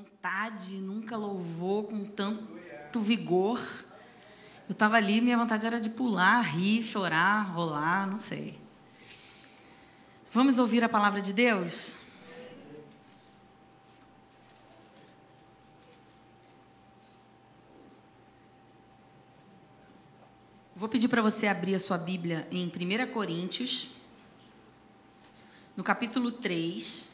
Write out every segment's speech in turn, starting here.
vontade, nunca louvou com tanto vigor. Eu estava ali, minha vontade era de pular, rir, chorar, rolar, não sei. Vamos ouvir a palavra de Deus? Vou pedir para você abrir a sua Bíblia em 1 Coríntios, no capítulo 3.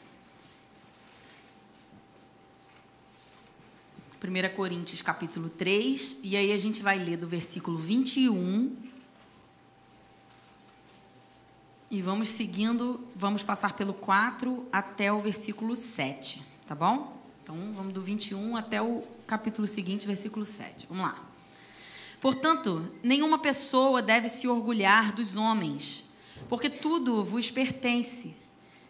1 Coríntios, capítulo 3, e aí a gente vai ler do versículo 21. E vamos seguindo, vamos passar pelo 4 até o versículo 7, tá bom? Então, vamos do 21 até o capítulo seguinte, versículo 7. Vamos lá. Portanto, nenhuma pessoa deve se orgulhar dos homens, porque tudo vos pertence.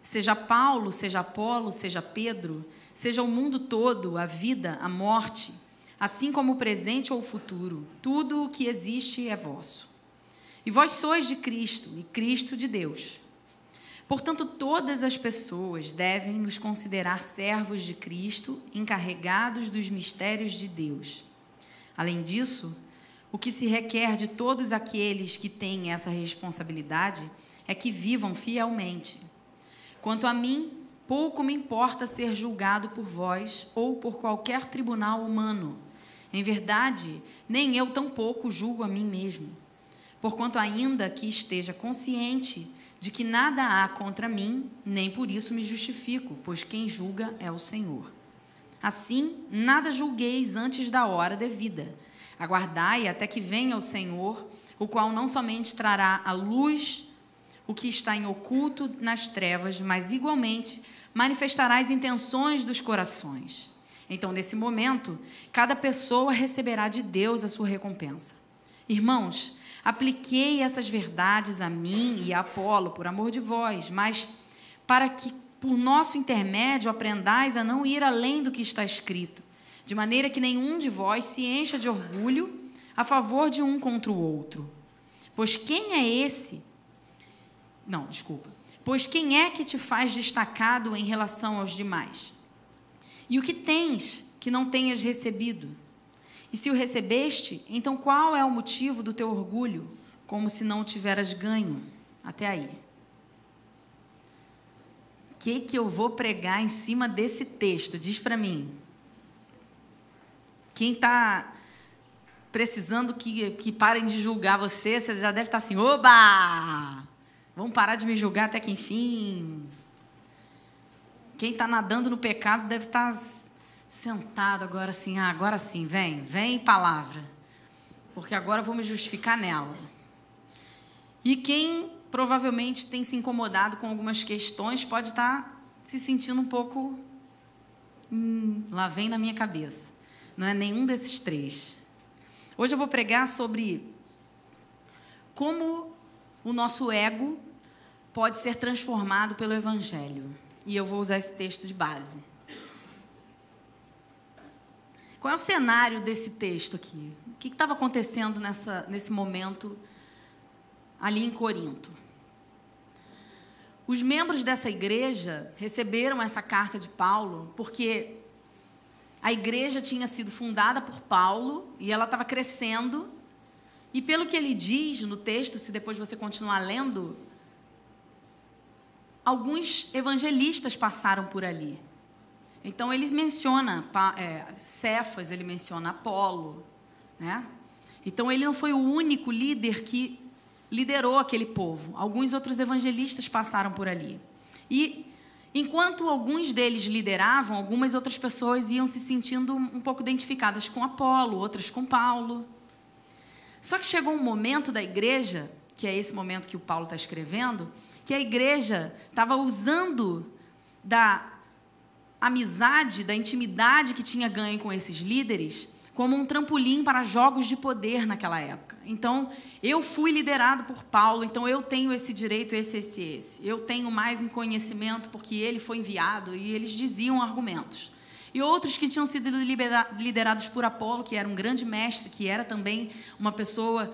Seja Paulo, seja Apolo, seja Pedro, seja o mundo todo, a vida, a morte, assim como o presente ou o futuro, tudo o que existe é vosso. E vós sois de Cristo, e Cristo de Deus. Portanto, todas as pessoas devem nos considerar servos de Cristo, encarregados dos mistérios de Deus. Além disso, o que se requer de todos aqueles que têm essa responsabilidade é que vivam fielmente. Quanto a mim, pouco me importa ser julgado por vós ou por qualquer tribunal humano. Em verdade, nem eu tampouco julgo a mim mesmo. Porquanto ainda que esteja consciente de que nada há contra mim, nem por isso me justifico, pois quem julga é o Senhor. Assim, nada julgueis antes da hora devida. Aguardai até que venha o Senhor, o qual não somente trará à luz o que está em oculto nas trevas, mas igualmente manifestará as intenções dos corações. Então, nesse momento, cada pessoa receberá de Deus a sua recompensa. Irmãos, apliquei essas verdades a mim e a Apolo, por amor de vós, mas para que, por nosso intermédio, aprendais a não ir além do que está escrito, de maneira que nenhum de vós se encha de orgulho a favor de um contra o outro. Pois quem é que te faz destacado em relação aos demais? E o que tens que não tenhas recebido? E se o recebeste, então qual é o motivo do teu orgulho, como se não o tiveras ganho? Até aí. O que eu vou pregar em cima desse texto? Diz para mim. Quem está precisando que parem de julgar você, você já deve estar assim, oba! Vamos parar de me julgar até que enfim. Quem está nadando no pecado deve estar sentado agora assim, agora sim, vem palavra, porque agora eu vou me justificar nela. E quem provavelmente tem se incomodado com algumas questões pode estar se sentindo um pouco, lá vem na minha cabeça. Não é nenhum desses três. Hoje eu vou pregar sobre como o nosso ego pode ser transformado pelo Evangelho. E eu vou usar esse texto de base. Qual é o cenário desse texto aqui? O que estava acontecendo nesse momento ali em Corinto? Os membros dessa igreja receberam essa carta de Paulo porque a igreja tinha sido fundada por Paulo e ela estava crescendo. E pelo que ele diz no texto, se depois você continuar lendo, alguns evangelistas passaram por ali. Então, ele menciona Cefas, ele menciona Apolo, né? Então, ele não foi o único líder que liderou aquele povo. Alguns outros evangelistas passaram por ali. E enquanto alguns deles lideravam, algumas outras pessoas iam se sentindo um pouco identificadas com Apolo, outras com Paulo. Só que chegou um momento da igreja, que é esse momento que o Paulo está escrevendo, que a igreja estava usando da amizade, da intimidade que tinha ganho com esses líderes, como um trampolim para jogos de poder naquela época. Então, eu fui liderado por Paulo, então eu tenho esse direito, esse. Eu tenho mais em conhecimento porque ele foi enviado, e eles diziam argumentos. E outros que tinham sido liderados por Apolo, que era um grande mestre, que era também uma pessoa,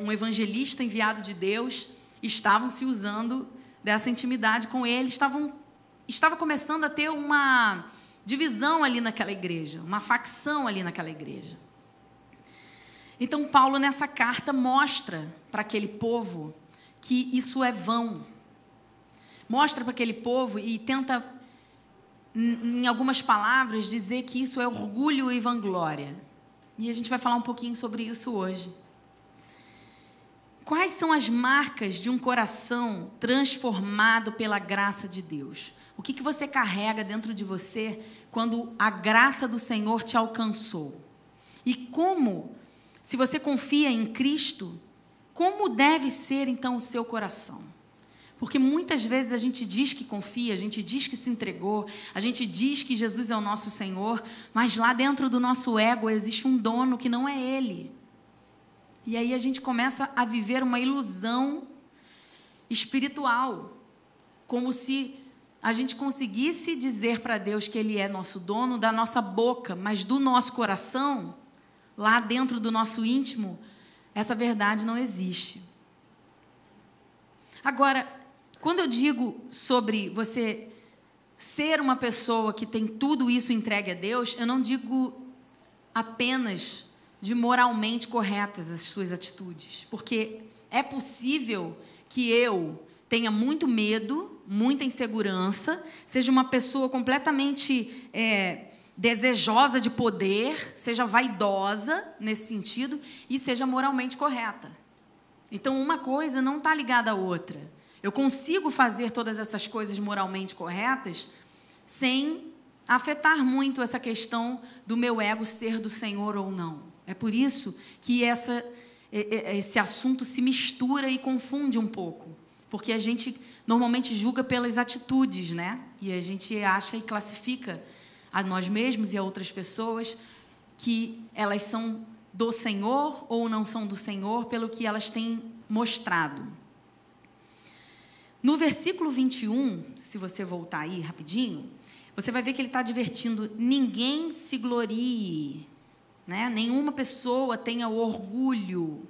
um evangelista enviado de Deus, estavam se usando dessa intimidade com ele, estava começando a ter divisão ali naquela igreja, uma facção ali naquela igreja. Então, Paulo, nessa carta, mostra para aquele povo que isso é vão. Mostra para aquele povo e tenta, em algumas palavras, dizer que isso é orgulho e vanglória. E a gente vai falar um pouquinho sobre isso hoje. Quais são as marcas de um coração transformado pela graça de Deus? O que você carrega dentro de você quando a graça do Senhor te alcançou? E como, se você confia em Cristo, como deve ser então o seu coração? Porque muitas vezes a gente diz que confia, a gente diz que se entregou, a gente diz que Jesus é o nosso Senhor, mas lá dentro do nosso ego existe um dono que não é Ele. E aí a gente começa a viver uma ilusão espiritual, como se a gente conseguisse dizer para Deus que Ele é nosso dono da nossa boca, mas do nosso coração, lá dentro do nosso íntimo, essa verdade não existe. Agora, quando eu digo sobre você ser uma pessoa que tem tudo isso entregue a Deus, eu não digo apenas de moralmente corretas as suas atitudes, porque é possível que eu tenha muito medo, muita insegurança, seja uma pessoa completamente desejosa de poder, seja vaidosa nesse sentido e seja moralmente correta. Então, uma coisa não está ligada à outra. Eu consigo fazer todas essas coisas moralmente corretas sem afetar muito essa questão do meu ego ser do Senhor ou não. É por isso que esse assunto se mistura e confunde um pouco. Porque a gente normalmente julga pelas atitudes, né? E a gente acha e classifica a nós mesmos e a outras pessoas que elas são do Senhor ou não são do Senhor pelo que elas têm mostrado. No versículo 21, se você voltar aí rapidinho, você vai ver que ele está advertindo: ninguém se glorie, né? Nenhuma pessoa tenha orgulho.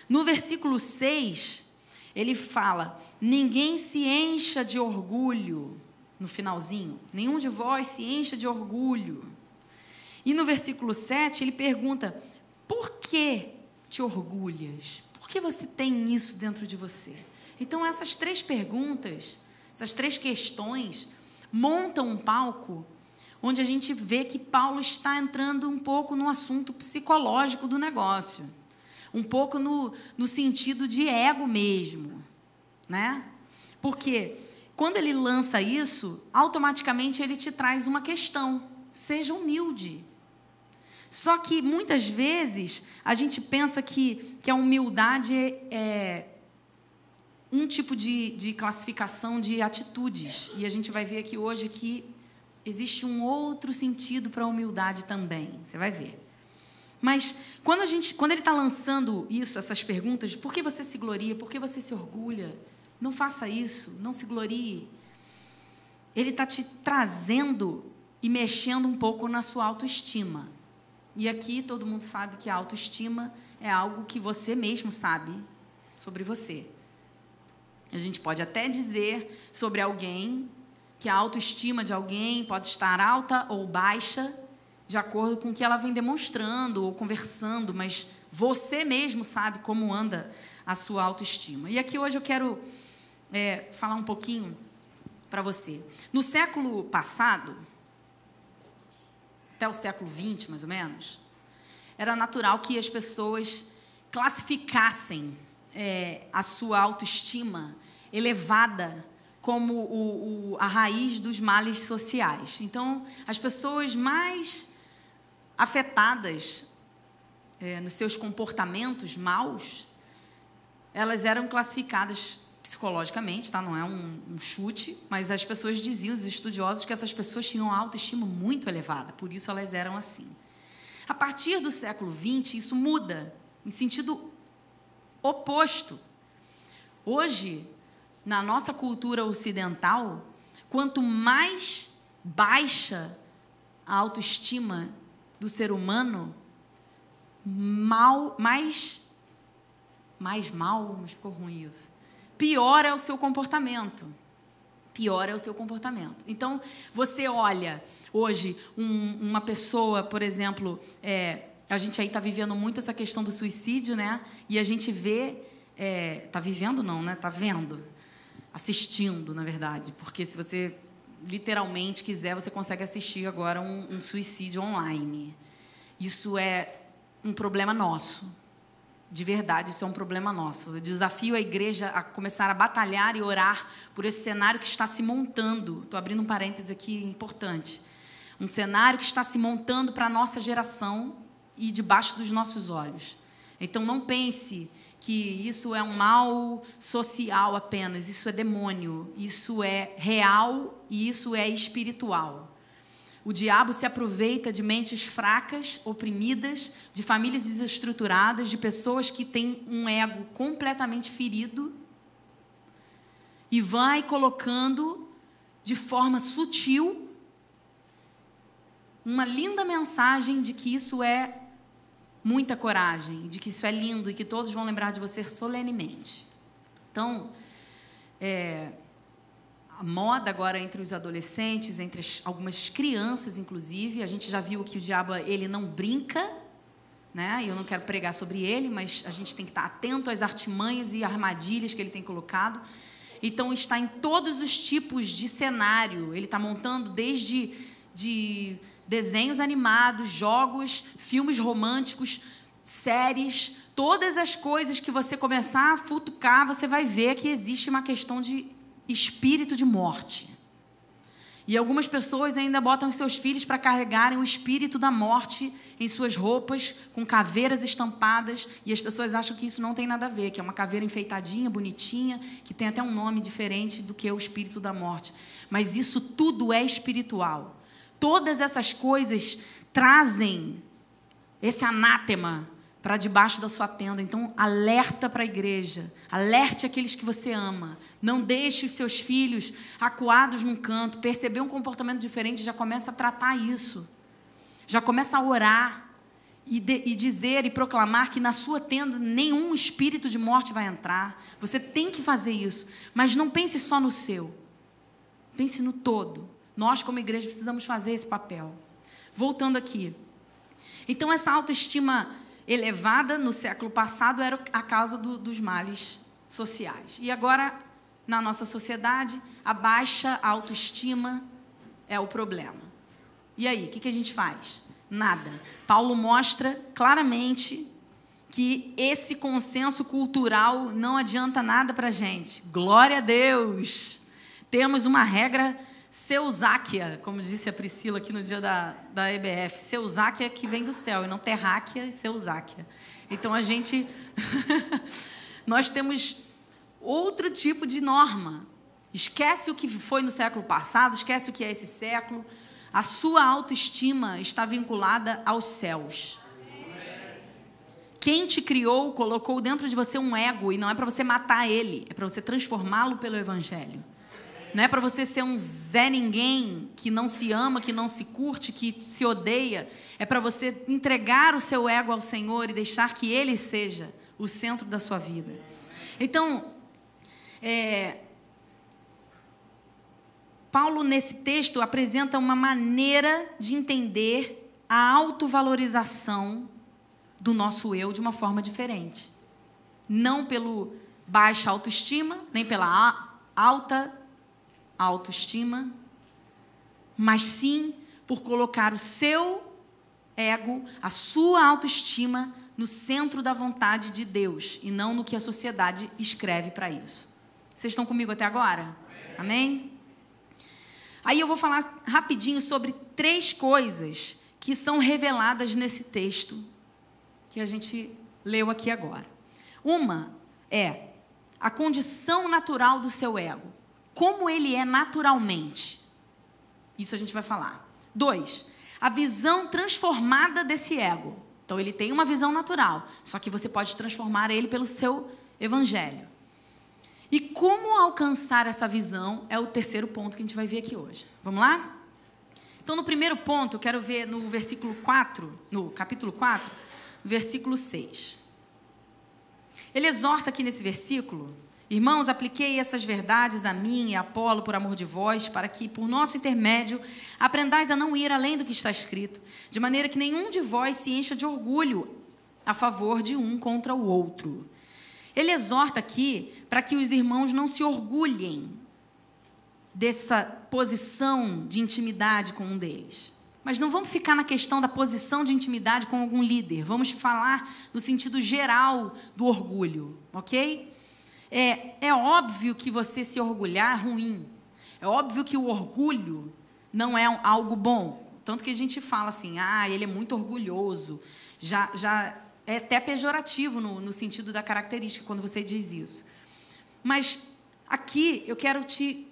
No versículo 6, ele fala: ninguém se encha de orgulho. No finalzinho, nenhum de vós se encha de orgulho. E no versículo 7, ele pergunta: por que te orgulhas? Por que você tem isso dentro de você? Então, essas três perguntas, essas três questões, montam um palco onde a gente vê que Paulo está entrando um pouco no assunto psicológico do negócio, um pouco no sentido de ego mesmo, né? Porque quando ele lança isso, automaticamente ele te traz uma questão: seja humilde. Só que, muitas vezes, a gente pensa que a humildade é um tipo de classificação de atitudes. E a gente vai ver aqui hoje que existe um outro sentido para a humildade também. Você vai ver. Mas, quando ele está lançando isso, essas perguntas, de por que você se gloria, por que você se orgulha, não faça isso, não se glorie. Ele está te trazendo e mexendo um pouco na sua autoestima. E aqui todo mundo sabe que a autoestima é algo que você mesmo sabe sobre você. A gente pode até dizer sobre alguém que a autoestima de alguém pode estar alta ou baixa, de acordo com o que ela vem demonstrando ou conversando, mas você mesmo sabe como anda a sua autoestima. E aqui hoje eu quero falar um pouquinho para você. No século passado, até o século XX, mais ou menos, era natural que as pessoas classificassem a sua autoestima elevada como a raiz dos males sociais. Então, as pessoas mais afetadas nos seus comportamentos maus, elas eram classificadas psicologicamente, tá? Não é um chute, mas as pessoas diziam, os estudiosos, que essas pessoas tinham uma autoestima muito elevada, por isso elas eram assim. A partir do século XX, isso muda, em sentido oposto. Hoje, na nossa cultura ocidental, quanto mais baixa a autoestima do ser humano, mais mal, mas ficou ruim isso, pior é o seu comportamento. pior é o seu comportamento. Então, você olha hoje uma pessoa, por exemplo, a gente aí está vivendo muito essa questão do suicídio, né? E a gente vê, está vivendo não, né? Está vendo, assistindo, na verdade, porque se você literalmente quiser, você consegue assistir agora um suicídio online. Isso é um problema nosso. De verdade, isso é um problema nosso. Eu desafio a igreja a começar a batalhar e orar por esse cenário que está se montando. Estou abrindo um parêntese aqui importante. Um cenário que está se montando para a nossa geração e debaixo dos nossos olhos. Então, não pense que isso é um mal social apenas. Isso é demônio. Isso é real e isso é espiritual. O diabo se aproveita de mentes fracas, oprimidas, de famílias desestruturadas, de pessoas que têm um ego completamente ferido e vai colocando de forma sutil uma linda mensagem de que isso é muita coragem, de que isso é lindo e que todos vão lembrar de você solenemente. Então, a moda agora entre os adolescentes, entre algumas crianças, inclusive, a gente já viu que o diabo ele não brinca, né? Eu não quero pregar sobre ele, mas a gente tem que estar atento às artimanhas e armadilhas que ele tem colocado. Então, está em todos os tipos de cenário. Ele está montando desde desenhos animados, jogos, filmes românticos, séries, todas as coisas que você começar a futucar, você vai ver que existe uma questão de espírito de morte. E algumas pessoas ainda botam os seus filhos para carregarem o espírito da morte em suas roupas, com caveiras estampadas, e as pessoas acham que isso não tem nada a ver, que é uma caveira enfeitadinha, bonitinha, que tem até um nome diferente do que o espírito da morte. Mas isso tudo é espiritual. Todas essas coisas trazem esse anátema para debaixo da sua tenda. Então, alerta para a igreja, alerte aqueles que você ama. Não deixe os seus filhos acuados num canto, perceber um comportamento diferente, já começa a tratar isso. Já começa a orar e dizer e proclamar que na sua tenda nenhum espírito de morte vai entrar. Você tem que fazer isso, mas não pense só no seu. Pense no todo. Nós, como igreja, precisamos fazer esse papel. Voltando aqui. Então, essa autoestima elevada no século passado era a causa dos males sociais. E agora, na nossa sociedade, a baixa autoestima é o problema. E aí, o que a gente faz? Nada. Paulo mostra claramente que esse consenso cultural não adianta nada para a gente. Glória a Deus! Temos uma regra seusáquia, como disse a Priscila aqui no dia da EBF. Seusáquia que vem do céu, e não terráquea e seusáquia. Então, a gente... nós temos outro tipo de norma. Esquece o que foi no século passado, esquece o que é esse século. A sua autoestima está vinculada aos céus. Quem te criou, colocou dentro de você um ego, e não é para você matar ele, é para você transformá-lo pelo Evangelho. Não é para você ser um Zé Ninguém, que não se ama, que não se curte, que se odeia. É para você entregar o seu ego ao Senhor e deixar que Ele seja o centro da sua vida. Então, Paulo, nesse texto, apresenta uma maneira de entender a autovalorização do nosso eu de uma forma diferente. Não pelo baixa autoestima, nem pela alta autoestima, mas sim por colocar o seu ego, a sua autoestima no centro da vontade de Deus e não no que a sociedade escreve para isso. Vocês estão comigo até agora? Amém? Aí eu vou falar rapidinho sobre 3 coisas que são reveladas nesse texto que a gente leu aqui agora. Uma é a condição natural do seu ego. Como ele é naturalmente. Isso a gente vai falar. 2, a visão transformada desse ego. Então, ele tem uma visão natural, só que você pode transformar ele pelo seu evangelho. E como alcançar essa visão é o 3º ponto que a gente vai ver aqui hoje. Vamos lá? Então, no primeiro ponto, eu quero ver no versículo 4, no capítulo 4, versículo 6. Ele exorta aqui nesse versículo Irmãos, apliquei essas verdades a mim e a Apolo por amor de vós, para que, por nosso intermédio, aprendais a não ir além do que está escrito, de maneira que nenhum de vós se encha de orgulho a favor de um contra o outro. Ele exorta aqui para que os irmãos não se orgulhem dessa posição de intimidade com um deles. Mas não vamos ficar na questão da posição de intimidade com algum líder. Vamos falar no sentido geral do orgulho, ok? É óbvio que você se orgulhar é ruim. É óbvio que o orgulho não é algo bom. Tanto que a gente fala assim, ele é muito orgulhoso. Já é até pejorativo no sentido da característica quando você diz isso. Mas aqui eu quero te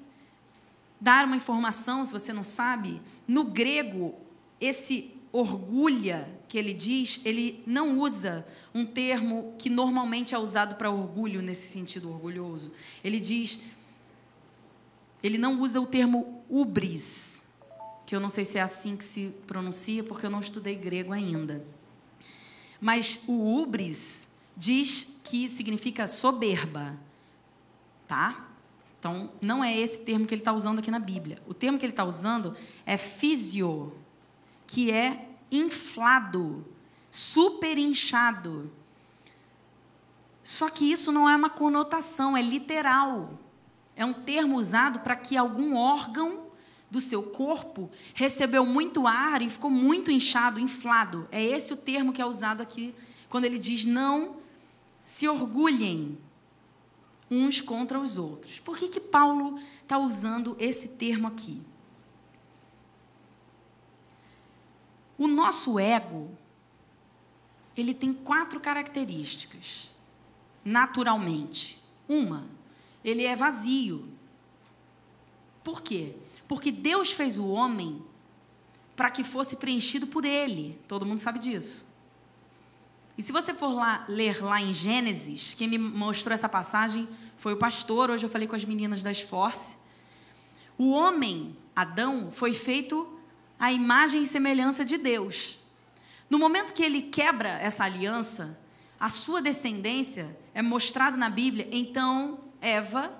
dar uma informação, se você não sabe. No grego, esse orgulha que ele diz, ele não usa um termo que normalmente é usado para orgulho nesse sentido orgulhoso. Ele não usa o termo hubris, que eu não sei se é assim que se pronuncia, porque eu não estudei grego ainda. Mas o hubris diz que significa soberba, tá? Então, não é esse termo que ele está usando aqui na Bíblia. O termo que ele está usando é physio, que é inflado, super inchado. Só que isso não é uma conotação, é literal. É um termo usado para que algum órgão do seu corpo recebeu muito ar e ficou muito inchado, inflado. É esse o termo que é usado aqui, quando ele diz não se orgulhem uns contra os outros. Por que Paulo está usando esse termo aqui? O nosso ego, ele tem 4 características, naturalmente. Uma, ele é vazio. Por quê? Porque Deus fez o homem para que fosse preenchido por ele. Todo mundo sabe disso. E se você for ler lá em Gênesis, quem me mostrou essa passagem foi o pastor. Hoje eu falei com as meninas da Esforce. O homem, Adão, foi feito à imagem e semelhança de Deus. No momento que ele quebra essa aliança, a sua descendência é mostrada na Bíblia. Então, Eva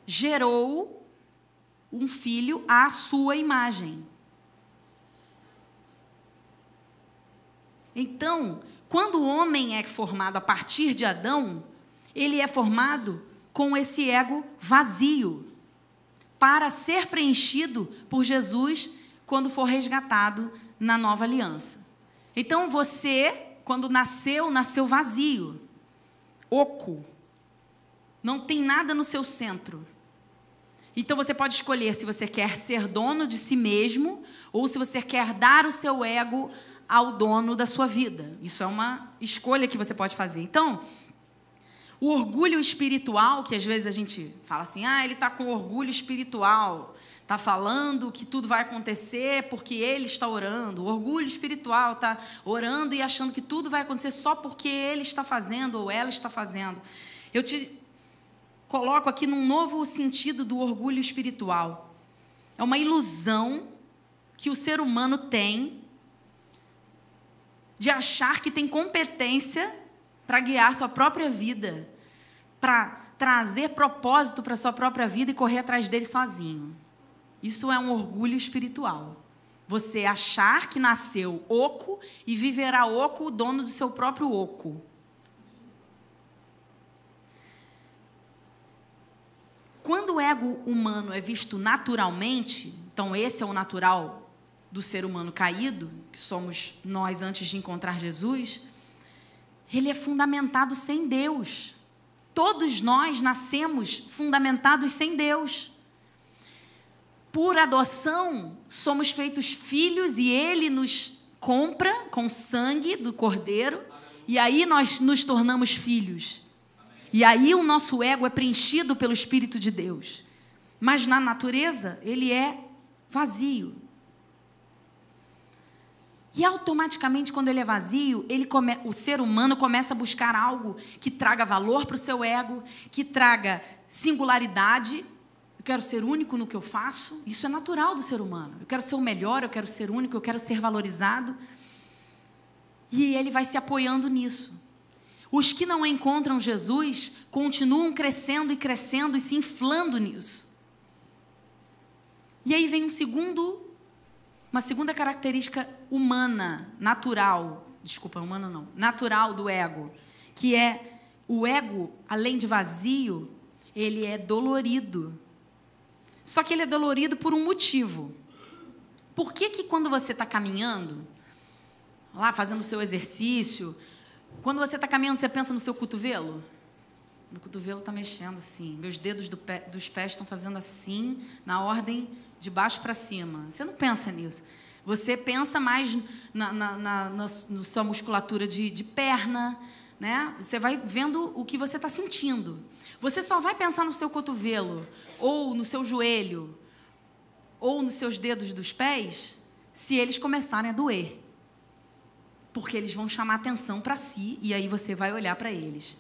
gerou um filho à sua imagem. Então, quando o homem é formado a partir de Adão, ele é formado com esse ego vazio, para ser preenchido por Jesus quando for resgatado na nova aliança. Então você, quando nasceu vazio, oco, não tem nada no seu centro. Então você pode escolher se você quer ser dono de si mesmo ou se você quer dar o seu ego ao dono da sua vida. Isso é uma escolha que você pode fazer. Então, o orgulho espiritual, que às vezes a gente fala assim, ele está com orgulho espiritual, está falando que tudo vai acontecer porque ele está orando. O orgulho espiritual está orando e achando que tudo vai acontecer só porque ele está fazendo ou ela está fazendo. Eu te coloco aqui num novo sentido do orgulho espiritual. É uma ilusão que o ser humano tem de achar que tem competência para guiar sua própria vida, para trazer propósito para sua própria vida e correr atrás dele sozinho. Isso é um orgulho espiritual. Você achar que nasceu oco e viverá oco, o dono do seu próprio oco. Quando o ego humano é visto naturalmente, então esse é o natural do ser humano caído, que somos nós antes de encontrar Jesus, ele é fundamentado sem Deus. Todos nós nascemos fundamentados sem Deus. Por adoção, somos feitos filhos e Ele nos compra com sangue do Cordeiro, e aí nós nos tornamos filhos. E aí o nosso ego é preenchido pelo Espírito de Deus. Mas na natureza, ele é vazio. E automaticamente, quando ele é vazio, o ser humano começa a buscar algo que traga valor para o seu ego, que traga singularidade. Eu quero ser único no que eu faço. Isso é natural do ser humano. Eu quero ser o melhor, eu quero ser único, eu quero ser valorizado. E ele vai se apoiando nisso. Os que não encontram Jesus continuam crescendo e se inflando nisso. E aí vem uma segunda característica humana, natural do ego, que é o ego, além de vazio, ele é dolorido. Só que ele é dolorido por um motivo. Por que quando você está caminhando, lá fazendo o seu exercício, quando você está caminhando, você pensa no seu cotovelo? Meu cotovelo está mexendo assim, meus dedos dos pés estão fazendo assim, na ordem de baixo para cima. Você não pensa nisso. Você pensa mais na sua musculatura de perna, né? Você vai vendo o que você está sentindo. Você só vai pensar no seu cotovelo, ou no seu joelho, ou nos seus dedos dos pés, se eles começarem a doer. Porque eles vão chamar atenção para si, e aí você vai olhar para eles.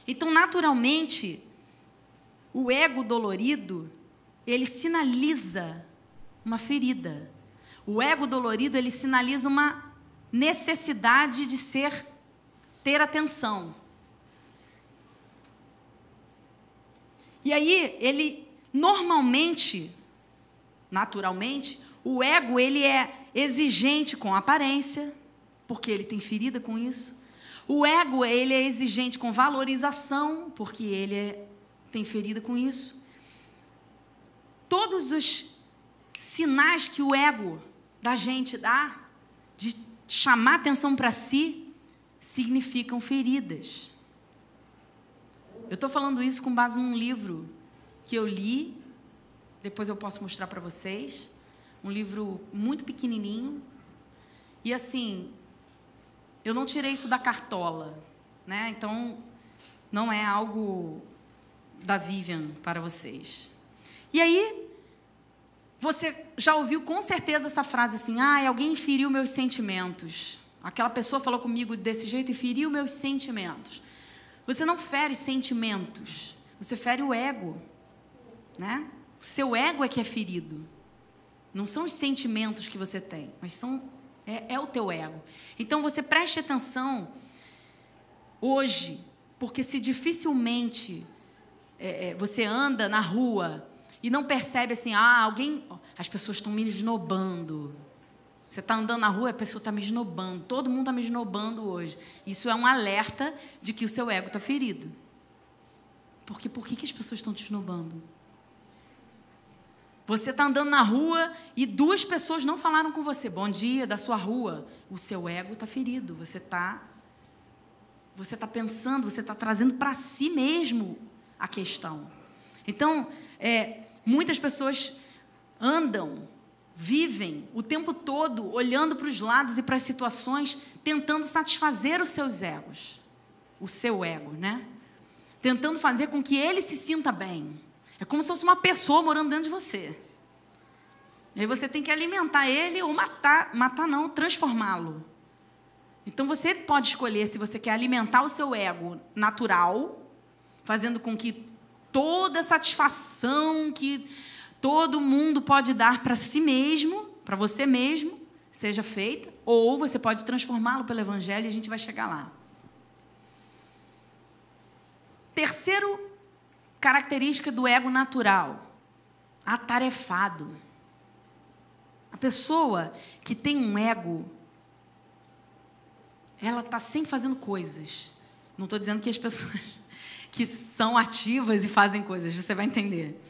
Então, naturalmente, o ego dolorido, ele sinaliza uma ferida. O ego dolorido, ele sinaliza uma necessidade de ter atenção. E aí, ele naturalmente, o ego, ele é exigente com a aparência, porque ele tem ferida com isso. O ego, ele é exigente com valorização, porque ele tem ferida com isso. Todos os sinais que o ego da gente dá, de chamar atenção para si, significam feridas. Eu estou falando isso com base num livro que eu li, depois eu posso mostrar para vocês, um livro muito pequenininho, e assim, eu não tirei isso da cartola, né? Então, não é algo da Vivian para vocês. E aí, você já ouviu com certeza essa frase assim, alguém feriu meus sentimentos. Aquela pessoa falou comigo desse jeito e feriu meus sentimentos. Você não fere sentimentos, você fere o ego, né? O seu ego é que é ferido. Não são os sentimentos que você tem, mas é o teu ego. Então, você preste atenção hoje, porque se dificilmente você anda na rua e não percebe assim, as pessoas estão me esnobando. Você está andando na rua, a pessoa está me esnobando. Todo mundo está me esnobando hoje. Isso é um alerta de que o seu ego está ferido. Porque por que as pessoas estão te esnobando? Você está andando na rua e 2 pessoas não falaram com você. Bom dia, da sua rua. O seu ego está ferido. Você está pensando, você está trazendo para si mesmo a questão. Então, muitas pessoas vivem o tempo todo olhando para os lados e para as situações, tentando satisfazer os seus egos. O seu ego, né? Tentando fazer com que ele se sinta bem. É como se fosse uma pessoa morando dentro de você. E aí você tem que alimentar ele ou transformá-lo. Então você pode escolher se você quer alimentar o seu ego natural, fazendo com que toda a satisfação que todo mundo pode dar para si mesmo, para você mesmo, seja feita, ou você pode transformá-lo pelo Evangelho e a gente vai chegar lá. Terceiro característica do ego natural, atarefado. A pessoa que tem um ego, ela está sempre fazendo coisas. Não estou dizendo que as pessoas que são ativas e fazem coisas, você vai entender.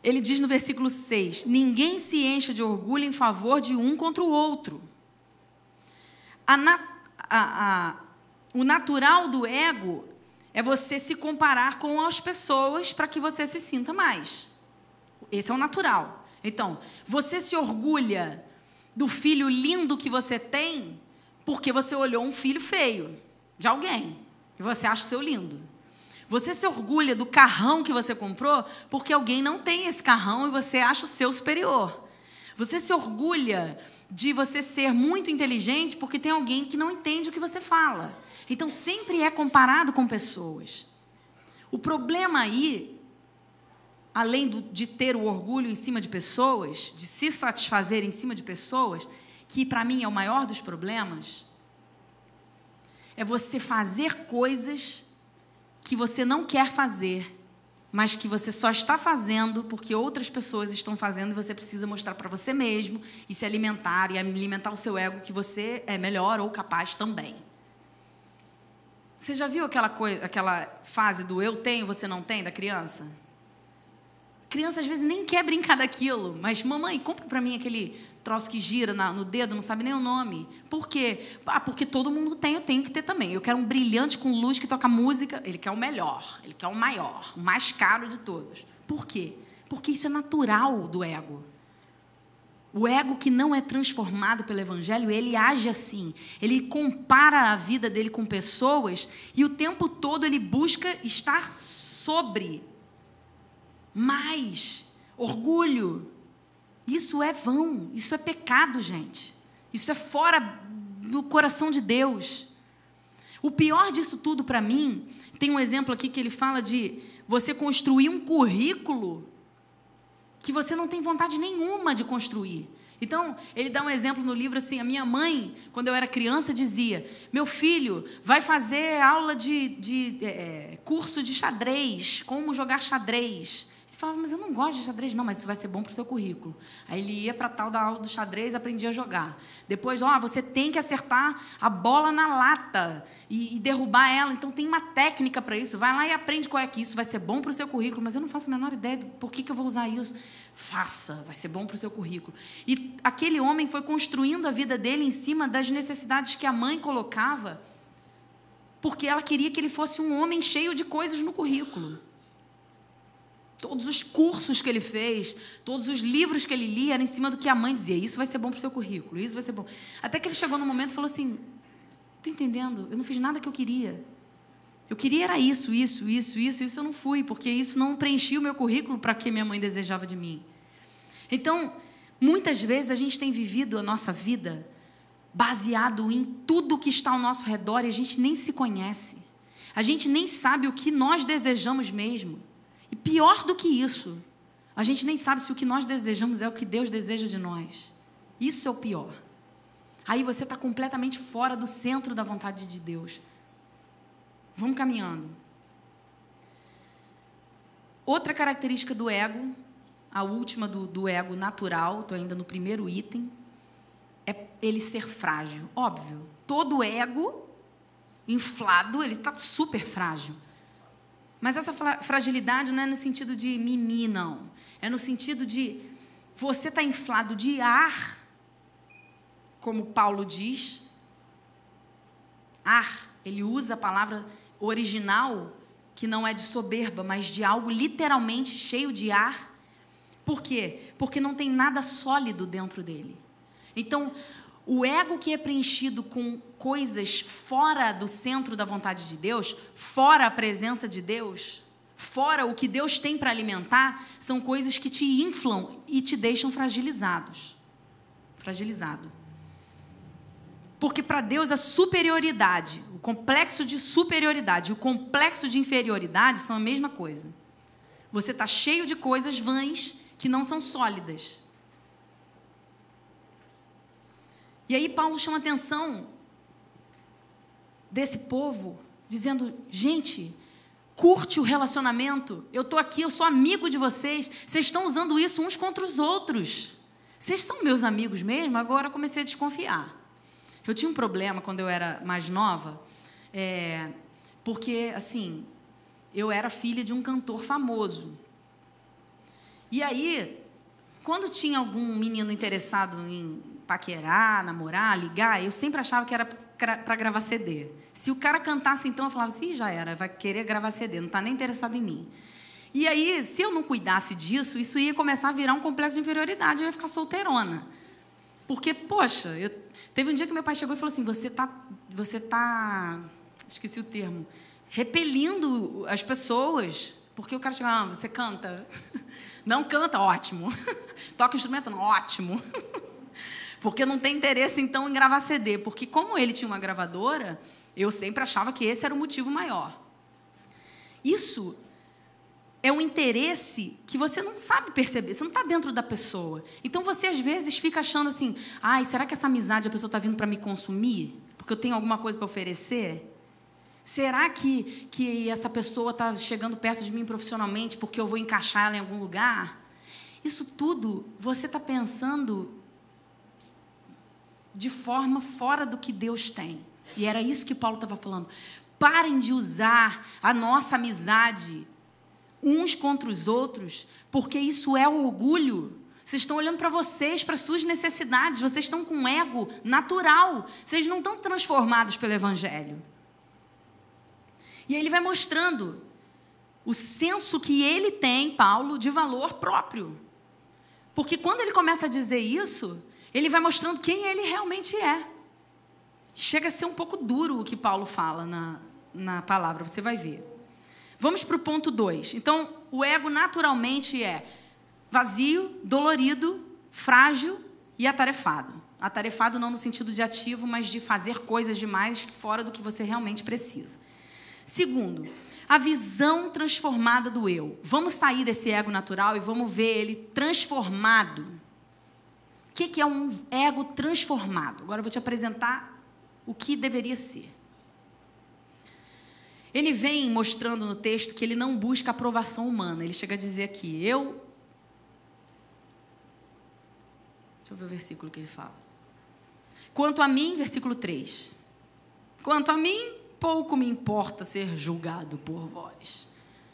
Ele diz no versículo 6, ninguém se encha de orgulho em favor de um contra o outro. O natural do ego é você se comparar com as pessoas para que você se sinta mais. Esse é o natural. Então, você se orgulha do filho lindo que você tem porque você olhou um filho feio de alguém e você acha o seu lindo. Você se orgulha do carrão que você comprou porque alguém não tem esse carrão e você acha o seu superior. Você se orgulha de você ser muito inteligente porque tem alguém que não entende o que você fala. Então, sempre é comparado com pessoas. O problema aí, além de ter o orgulho em cima de pessoas, de se satisfazer em cima de pessoas, que para mim é o maior dos problemas, é você fazer coisas que você não quer fazer, mas que você só está fazendo porque outras pessoas estão fazendo e você precisa mostrar para você mesmo e se alimentar e alimentar o seu ego que você é melhor ou capaz também. Você já viu aquela fase do eu tenho, você não tem, da criança? A criança, às vezes, nem quer brincar daquilo, mas, mamãe, compra para mim aquele troço que gira no dedo, não sabe nem o nome. Por quê? Porque todo mundo tem, eu tenho que ter também. Eu quero um brilhante com luz que toca música. Ele quer o melhor, ele quer o maior, o mais caro de todos. Por quê? Porque isso é natural do ego. O ego que não é transformado pelo Evangelho, ele age assim. Ele compara a vida dele com pessoas e o tempo todo ele busca estar sobre. Mais orgulho. Isso é vão, isso é pecado, gente. Isso é fora do coração de Deus. O pior disso tudo para mim, tem um exemplo aqui que ele fala de você construir um currículo que você não tem vontade nenhuma de construir. Então, ele dá um exemplo no livro assim, a minha mãe, quando eu era criança, dizia, meu filho vai fazer aula de curso de xadrez, como jogar xadrez. Ele falava, mas eu não gosto de xadrez, não, mas isso vai ser bom para o seu currículo. Aí ele ia para a tal da aula do xadrez, aprendia a jogar. Depois, você tem que acertar a bola na lata e derrubar ela, então tem uma técnica para isso. Vai lá e aprende qual é que isso vai ser bom para o seu currículo, mas eu não faço a menor ideia de por que eu vou usar isso. Faça, vai ser bom para o seu currículo. E aquele homem foi construindo a vida dele em cima das necessidades que a mãe colocava, porque ela queria que ele fosse um homem cheio de coisas no currículo. Todos os cursos que ele fez, todos os livros que ele lia, eram em cima do que a mãe dizia. Isso vai ser bom para o seu currículo, isso vai ser bom. Até que ele chegou num momento e falou assim, estou entendendo, eu não fiz nada que eu queria. Eu queria era isso, eu não fui, porque isso não preenchia o meu currículo para o que minha mãe desejava de mim. Então, muitas vezes a gente tem vivido a nossa vida baseado em tudo que está ao nosso redor e a gente nem se conhece. A gente nem sabe o que nós desejamos mesmo. E pior do que isso, a gente nem sabe se o que nós desejamos é o que Deus deseja de nós. Isso é o pior. Aí você está completamente fora do centro da vontade de Deus. Vamos caminhando. Outra característica do ego, a última do ego natural, estou ainda no primeiro item, é ele ser frágil. Óbvio, todo ego inflado, ele está super frágil. Mas essa fragilidade não é no sentido de mimimi, não. É no sentido de você estar inflado de ar, como Paulo diz. Ar, ele usa a palavra original, que não é de soberba, mas de algo literalmente cheio de ar. Por quê? Porque não tem nada sólido dentro dele. Então, o ego que é preenchido com coisas fora do centro da vontade de Deus, fora a presença de Deus, fora o que Deus tem para alimentar, são coisas que te inflam e te deixam fragilizado. Porque para Deus a superioridade, o complexo de superioridade e o complexo de inferioridade são a mesma coisa. Você está cheio de coisas vãs que não são sólidas. E aí Paulo chama a atenção desse povo, dizendo, gente, curte o relacionamento, eu estou aqui, eu sou amigo de vocês, vocês estão usando isso uns contra os outros. Vocês são meus amigos mesmo? Agora eu comecei a desconfiar. Eu tinha um problema quando eu era mais nova, porque, assim, eu era filha de um cantor famoso. E aí, quando tinha algum menino interessado em paquerar, namorar, ligar, eu sempre achava que era para gravar CD. Se o cara cantasse, então, eu falava assim, já era, vai querer gravar CD, não está nem interessado em mim. E aí, se eu não cuidasse disso, isso ia começar a virar um complexo de inferioridade, eu ia ficar solteirona. Porque, poxa, teve um dia que meu pai chegou e falou assim, você tá, esqueci o termo, repelindo as pessoas, porque o cara chegou, você canta? Não canta, ótimo. Toca instrumento? Não, ótimo. Porque não tem interesse, então, em gravar CD. Porque como ele tinha uma gravadora, eu sempre achava que esse era o motivo maior. Isso é um interesse que você não sabe perceber, você não está dentro da pessoa. Então, você, às vezes, fica achando assim, será que essa amizade a pessoa está vindo para me consumir? porque eu tenho alguma coisa para oferecer? Será que essa pessoa está chegando perto de mim profissionalmente porque eu vou encaixar ela em algum lugar? Isso tudo você está pensando de forma fora do que Deus tem. E era isso que Paulo estava falando. Parem de usar a nossa amizade uns contra os outros, porque isso é orgulho. Vocês estão olhando para vocês, para as suas necessidades, vocês estão com um ego natural, vocês não estão transformados pelo Evangelho. E aí ele vai mostrando o senso que ele tem, Paulo, de valor próprio. Porque quando ele começa a dizer isso, ele vai mostrando quem ele realmente é. Chega a ser um pouco duro o que Paulo fala na palavra, você vai ver. Vamos para o ponto 2. Então, o ego naturalmente é vazio, dolorido, frágil e atarefado. Atarefado não no sentido de ativo, mas de fazer coisas demais fora do que você realmente precisa. Segundo, a visão transformada do eu. Vamos sair desse ego natural e vamos ver ele transformado. O que é um ego transformado? Agora eu vou te apresentar o que deveria ser. Ele vem mostrando no texto que ele não busca aprovação humana. Ele chega a dizer aqui, deixa eu ver o versículo que ele fala. Quanto a mim, versículo 3. Quanto a mim, pouco me importa ser julgado por vós.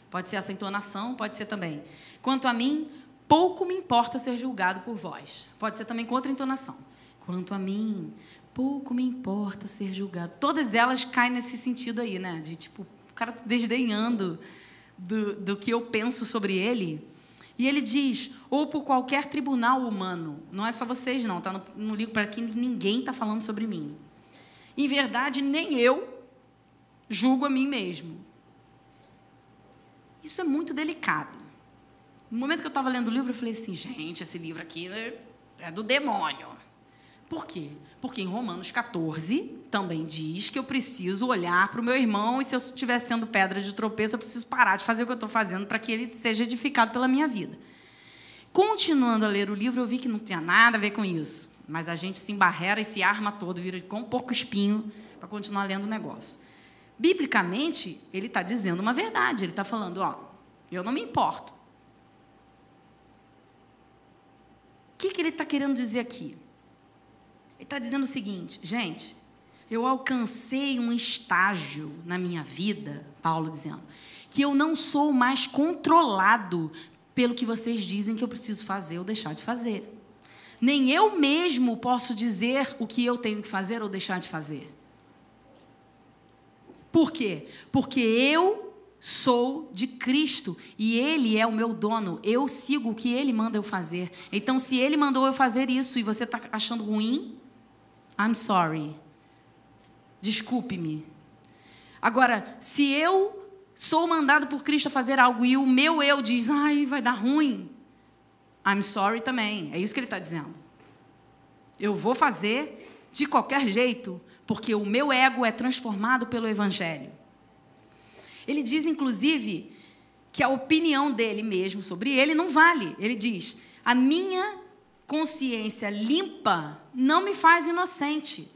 Pode ser essa entonação, pode ser também. Quanto a mim, pouco me importa ser julgado por vós. Pode ser também com outra entonação. Quanto a mim, pouco me importa ser julgado. Todas elas caem nesse sentido aí, né? De tipo, o cara desdenhando do que eu penso sobre ele. E ele diz, ou por qualquer tribunal humano. Não é só vocês, não. Tá no livro para que ninguém está falando sobre mim. Em verdade, nem eu julgo a mim mesmo. Isso é muito delicado. No momento que eu estava lendo o livro, eu falei assim, gente, esse livro aqui é do demônio. Por quê? Porque em Romanos 14 também diz que eu preciso olhar para o meu irmão e se eu estiver sendo pedra de tropeço, eu preciso parar de fazer o que eu estou fazendo para que ele seja edificado pela minha vida. Continuando a ler o livro, eu vi que não tinha nada a ver com isso. Mas a gente se embarrera e se arma todo, vira com um porco espinho para continuar lendo o negócio. Biblicamente, ele está dizendo uma verdade. Ele está falando, eu não me importo. O que ele está querendo dizer aqui? Ele está dizendo o seguinte, gente, eu alcancei um estágio na minha vida, Paulo dizendo, que eu não sou mais controlado pelo que vocês dizem que eu preciso fazer ou deixar de fazer. Nem eu mesmo posso dizer o que eu tenho que fazer ou deixar de fazer. Por quê? Porque eu sou de Cristo e Ele é o meu dono. Eu sigo o que Ele manda eu fazer. Então, se Ele mandou eu fazer isso e você está achando ruim, I'm sorry. Desculpe-me. Agora, se eu sou mandado por Cristo a fazer algo e o meu eu diz, vai dar ruim, I'm sorry também. É isso que ele está dizendo. Eu vou fazer de qualquer jeito, porque o meu ego é transformado pelo Evangelho. Ele diz, inclusive, que a opinião dele mesmo sobre ele não vale. Ele diz, a minha consciência limpa não me faz inocente.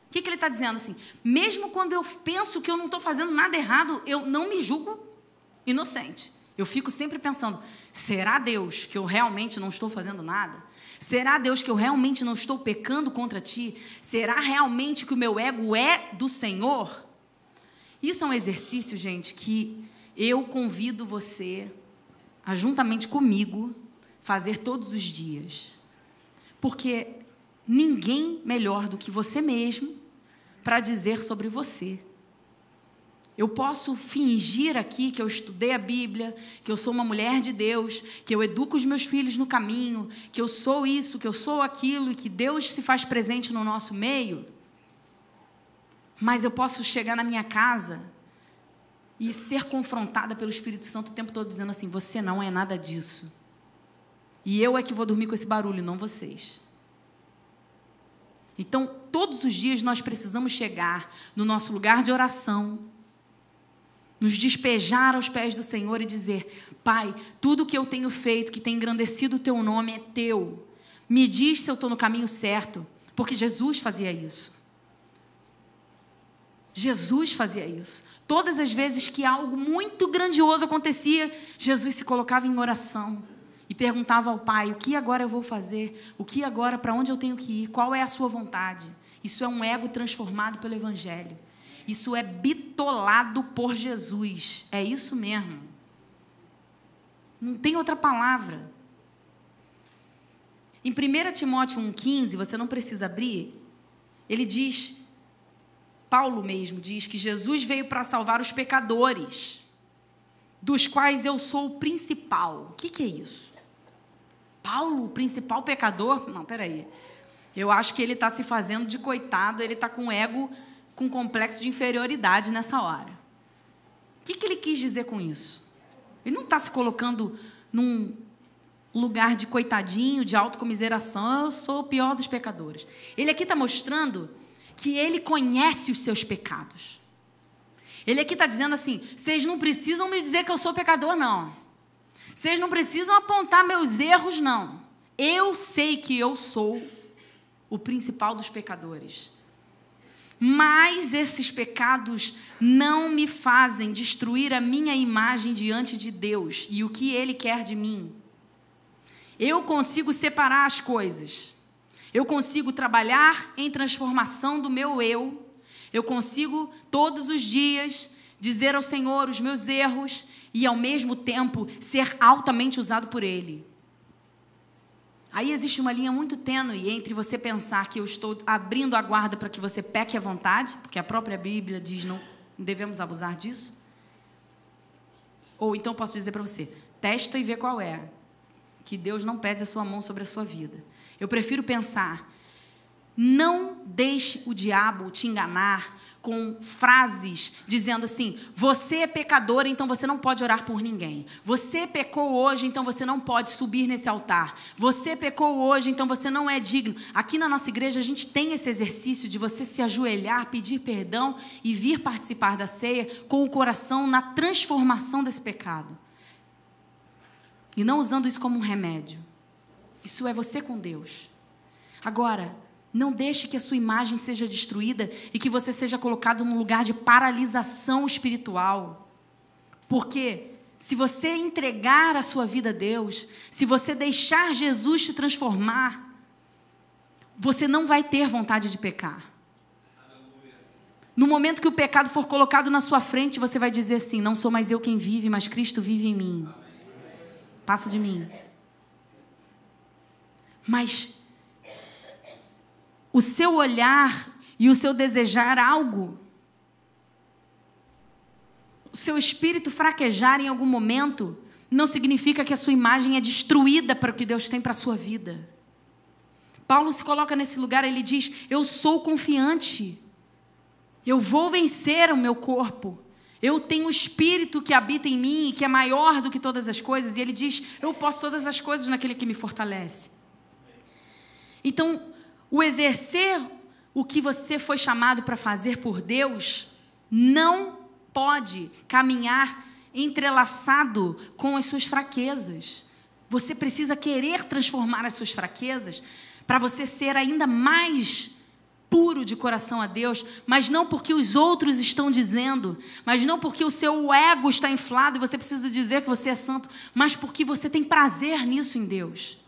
O que ele está dizendo assim? Mesmo quando eu penso que eu não estou fazendo nada errado, eu não me julgo inocente. Eu fico sempre pensando, será Deus que eu realmente não estou fazendo nada? Será Deus que eu realmente não estou pecando contra ti? Será realmente que o meu ego é do Senhor? Isso é um exercício, gente, que eu convido você a, juntamente comigo, fazer todos os dias. Porque ninguém melhor do que você mesmo para dizer sobre você. Eu posso fingir aqui que eu estudei a Bíblia, que eu sou uma mulher de Deus, que eu educo os meus filhos no caminho, que eu sou isso, que eu sou aquilo, e que Deus se faz presente no nosso meio. Mas eu posso chegar na minha casa e ser confrontada pelo Espírito Santo o tempo todo dizendo assim, você não é nada disso. E eu é que vou dormir com esse barulho, não vocês. Então, todos os dias nós precisamos chegar no nosso lugar de oração, nos despejar aos pés do Senhor e dizer, Pai, tudo que eu tenho feito, que tem engrandecido o teu nome é teu. Me diz se eu estou no caminho certo, porque Jesus fazia isso. Jesus fazia isso. Todas as vezes que algo muito grandioso acontecia, Jesus se colocava em oração e perguntava ao Pai: o que agora eu vou fazer? O que agora, para onde eu tenho que ir? Qual é a sua vontade? Isso é um ego transformado pelo Evangelho. Isso é bitolado por Jesus. É isso mesmo. Não tem outra palavra. Em 1 Timóteo 1,15, você não precisa abrir, ele diz, Paulo mesmo diz que Jesus veio para salvar os pecadores, dos quais eu sou o principal. O que é isso? Paulo, o principal pecador? Não, peraí. Eu acho que ele está se fazendo de coitado, ele está com ego, com complexo de inferioridade nessa hora. O que ele quis dizer com isso? Ele não está se colocando num lugar de coitadinho, de autocomiseração, eu sou o pior dos pecadores. Ele aqui está mostrando que ele conhece os seus pecados. Ele aqui está dizendo assim: vocês não precisam me dizer que eu sou pecador, não. Vocês não precisam apontar meus erros, não. Eu sei que eu sou o principal dos pecadores. Mas esses pecados não me fazem destruir a minha imagem diante de Deus e o que Ele quer de mim. Eu consigo separar as coisas. Eu consigo trabalhar em transformação do meu eu. Eu consigo, todos os dias, dizer ao Senhor os meus erros e, ao mesmo tempo, ser altamente usado por Ele. Aí existe uma linha muito tênue entre você pensar que eu estou abrindo a guarda para que você peque à vontade, porque a própria Bíblia diz não devemos abusar disso. Ou então posso dizer para você, testa e vê qual é. Que Deus não pese a sua mão sobre a sua vida. Eu prefiro pensar, não deixe o diabo te enganar com frases dizendo assim: você é pecador, então você não pode orar por ninguém. Você pecou hoje, então você não pode subir nesse altar. Você pecou hoje, então você não é digno. Aqui na nossa igreja a gente tem esse exercício de você se ajoelhar, pedir perdão e vir participar da ceia com o coração na transformação desse pecado. E não usando isso como um remédio. Isso é você com Deus. Agora, não deixe que a sua imagem seja destruída e que você seja colocado num lugar de paralisação espiritual. Porque se você entregar a sua vida a Deus, se você deixar Jesus te transformar, você não vai ter vontade de pecar. No momento que o pecado for colocado na sua frente, você vai dizer assim: não sou mais eu quem vive, mas Cristo vive em mim. Passa de mim. Mas o seu olhar e o seu desejar algo, o seu espírito fraquejar em algum momento, não significa que a sua imagem é destruída para o que Deus tem para a sua vida. Paulo se coloca nesse lugar, ele diz: eu sou confiante, eu vou vencer o meu corpo. Eu tenho o Espírito que habita em mim e que é maior do que todas as coisas. E ele diz: eu posso todas as coisas naquele que me fortalece. Então, o exercer o que você foi chamado para fazer por Deus não pode caminhar entrelaçado com as suas fraquezas. Você precisa querer transformar as suas fraquezas para você ser ainda mais puro de coração a Deus, mas não porque os outros estão dizendo, mas não porque o seu ego está inflado e você precisa dizer que você é santo, mas porque você tem prazer nisso em Deus.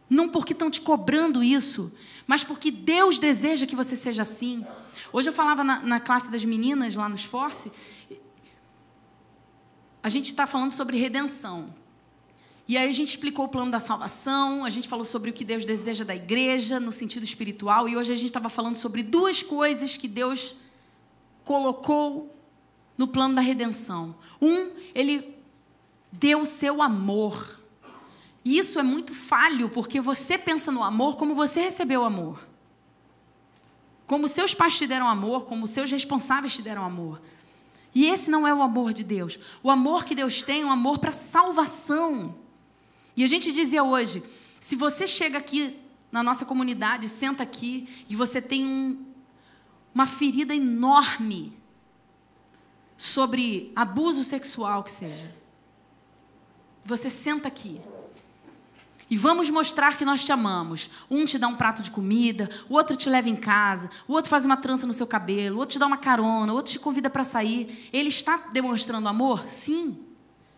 Não porque estão te cobrando isso, mas porque Deus deseja que você seja assim. Hoje eu falava na classe das meninas lá no Esforce, a gente está falando sobre redenção. E aí a gente explicou o plano da salvação, a gente falou sobre o que Deus deseja da igreja no sentido espiritual, e hoje a gente estava falando sobre duas coisas que Deus colocou no plano da redenção. Ele deu o seu amor. E isso é muito falho, porque você pensa no amor como você recebeu o amor. Como seus pais te deram amor, como seus responsáveis te deram amor. E esse não é o amor de Deus. O amor que Deus tem é um amor para salvação. E a gente dizia hoje, se você chega aqui na nossa comunidade, senta aqui, e você tem uma ferida enorme sobre abuso sexual que seja. Você senta aqui. E vamos mostrar que nós te amamos. Um te dá um prato de comida, o outro te leva em casa, o outro faz uma trança no seu cabelo, o outro te dá uma carona, o outro te convida para sair. Ele está demonstrando amor? Sim.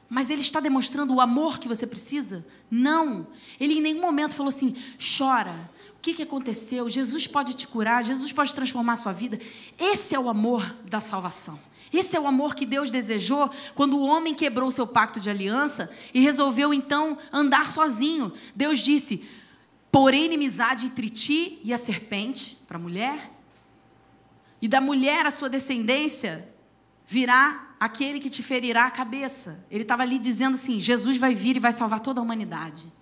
Mas ele está demonstrando o amor que você precisa? Não. Ele em nenhum momento falou assim, chora. O que aconteceu? Jesus pode te curar, Jesus pode transformar a sua vida. Esse é o amor da salvação. Esse é o amor que Deus desejou quando o homem quebrou o seu pacto de aliança e resolveu então andar sozinho. Deus disse, porém inimizade entre ti e a serpente, para a mulher, e da mulher a sua descendência virá aquele que te ferirá a cabeça. Ele estava ali dizendo assim, Jesus vai vir e vai salvar toda a humanidade.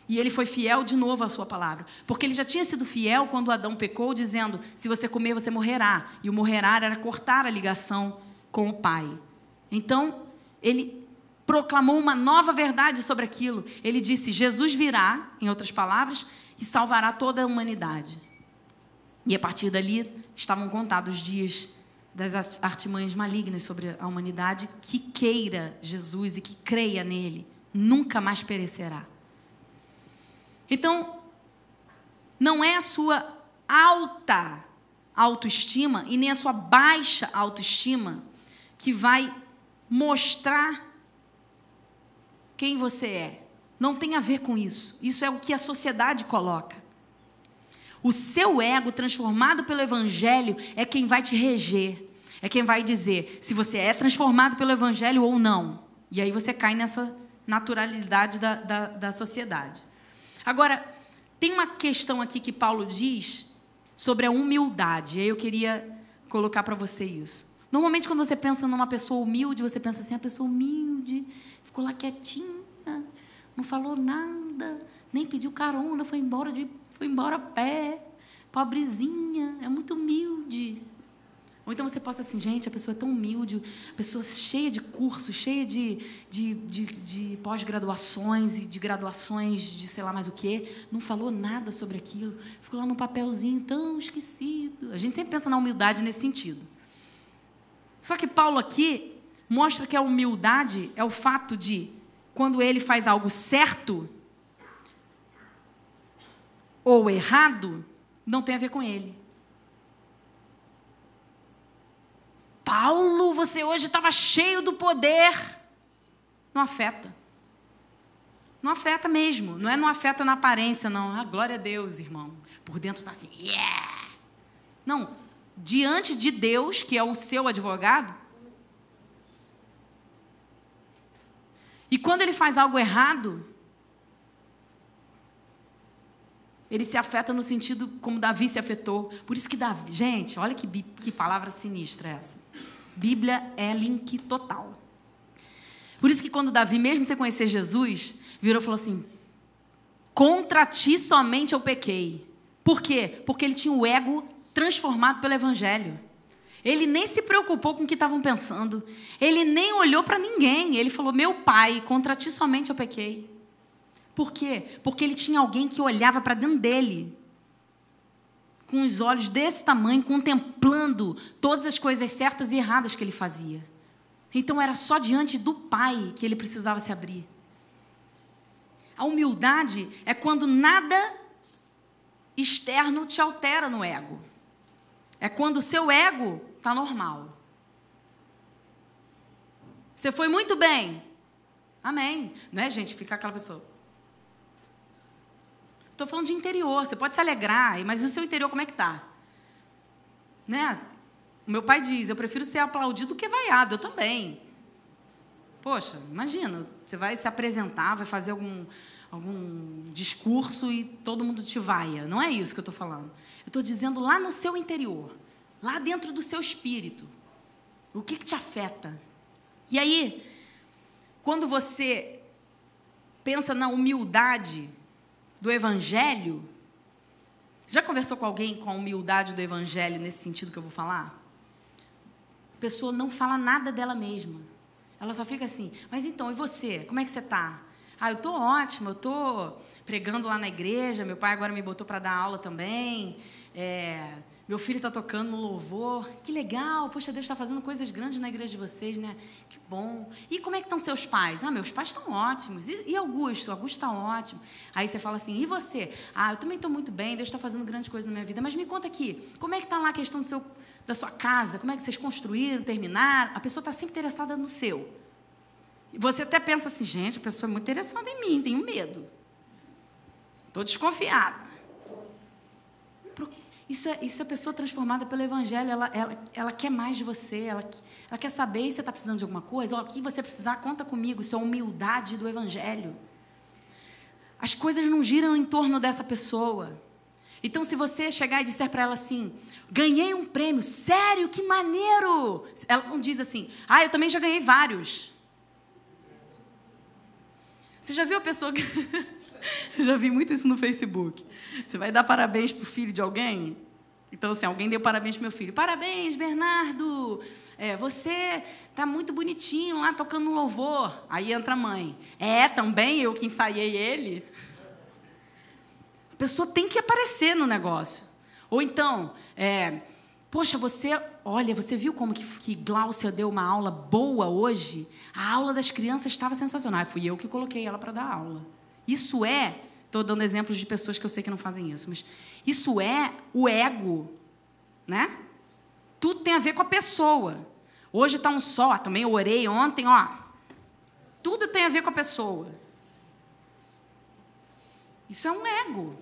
E ele foi fiel de novo à sua palavra. Porque ele já tinha sido fiel quando Adão pecou, dizendo, se você comer, você morrerá. E o morrerá era cortar a ligação com o Pai. Então, ele proclamou uma nova verdade sobre aquilo. Ele disse, Jesus virá, em outras palavras, e salvará toda a humanidade. E a partir dali, estavam contados os dias das artimanhas malignas sobre a humanidade. Que queira Jesus e que creia nele, nunca mais perecerá. Então, não é a sua alta autoestima e nem a sua baixa autoestima que vai mostrar quem você é. Não tem a ver com isso. Isso é o que a sociedade coloca. O seu ego transformado pelo Evangelho é quem vai te reger. É quem vai dizer se você é transformado pelo Evangelho ou não. E aí você cai nessa naturalidade da sociedade. Agora, tem uma questão aqui que Paulo diz sobre a humildade. E aí eu queria colocar para você isso. Normalmente, quando você pensa numa pessoa humilde, você pensa assim, a pessoa humilde, ficou lá quietinha, não falou nada, nem pediu carona, foi embora a pé, pobrezinha, é muito humilde. Ou então você possa assim, gente, a pessoa é tão humilde, a pessoa cheia de cursos, cheia de pós-graduações e de graduações de sei lá mais o quê, não falou nada sobre aquilo, ficou lá num papelzinho tão esquecido. A gente sempre pensa na humildade nesse sentido. Só que Paulo aqui mostra que a humildade é o fato de, quando ele faz algo certo ou errado, não tem a ver com ele. Paulo, você hoje estava cheio do poder. Não afeta. Não afeta mesmo. Não afeta na aparência, não. Ah, glória a Deus, irmão. Por dentro está assim, yeah! Não. Diante de Deus, que é o seu advogado, e quando ele faz algo errado, ele se afeta no sentido como Davi se afetou. Por isso que Davi... Gente, olha que palavra sinistra é essa. Bíblia é link total. Por isso que quando Davi, mesmo sem conhecer Jesus, virou e falou assim, contra ti somente eu pequei. Por quê? Porque ele tinha o ego transformado pelo Evangelho. Ele nem se preocupou com o que estavam pensando. Ele nem olhou para ninguém. Ele falou, meu pai, contra ti somente eu pequei. Por quê? Porque ele tinha alguém que olhava para dentro dele, com os olhos desse tamanho, contemplando todas as coisas certas e erradas que ele fazia. Então, era só diante do Pai que ele precisava se abrir. A humildade é quando nada externo te altera no ego. É quando o seu ego está normal. Você foi muito bem. Amém. Não é, gente, ficar aquela pessoa... Estou falando de interior, você pode se alegrar, mas o seu interior como é que está? Né? O meu pai diz, eu prefiro ser aplaudido do que vaiado, eu também. Poxa, imagina, você vai se apresentar, vai fazer algum discurso e todo mundo te vaia. Não é isso que eu estou falando. Eu estou dizendo lá no seu interior, lá dentro do seu espírito. O que te afeta? E aí, quando você pensa na humildade do Evangelho, já conversou com alguém com a humildade do Evangelho nesse sentido que eu vou falar? A pessoa não fala nada dela mesma. Ela só fica assim, mas então, e você? Como é que você está? Ah, eu estou ótima, eu estou pregando lá na igreja, meu pai agora me botou para dar aula também, Meu filho está tocando no louvor. Que legal. Poxa, Deus está fazendo coisas grandes na igreja de vocês, né? Que bom. E como é que estão seus pais? Ah, meus pais estão ótimos. E Augusto? Augusto está ótimo. Aí você fala assim, e você? Ah, eu também estou muito bem. Deus está fazendo grandes coisas na minha vida. Mas me conta aqui, como é que está lá a questão da sua casa? Como é que vocês construíram, terminaram? A pessoa está sempre interessada no seu. E você até pensa assim, gente, a pessoa é muito interessada em mim, tenho medo. Estou desconfiada. Isso é a pessoa transformada pelo Evangelho. Ela quer mais de você. Ela quer saber se você está precisando de alguma coisa. O que você precisar, conta comigo. Isso é a humildade do Evangelho. As coisas não giram em torno dessa pessoa. Então, se você chegar e disser para ela assim, ganhei um prêmio, sério, que maneiro. Ela não diz assim, eu também já ganhei vários. Você já viu a pessoa que... Eu já vi muito isso no Facebook. Você vai dar parabéns para o filho de alguém? Então, assim, alguém deu parabéns para meu filho. Parabéns, Bernardo. Você está muito bonitinho lá tocando no louvor. Aí entra a mãe. Também eu que ensaiei ele. A pessoa tem que aparecer no negócio. Ou então, poxa, você viu como que Gláucia deu uma aula boa hoje? A aula das crianças estava sensacional. Fui eu que coloquei ela para dar aula. Isso estou dando exemplos de pessoas que eu sei que não fazem isso, mas isso é o ego, né? Tudo tem a ver com a pessoa. Hoje está um sol, também eu orei ontem, tudo tem a ver com a pessoa. Isso é um ego,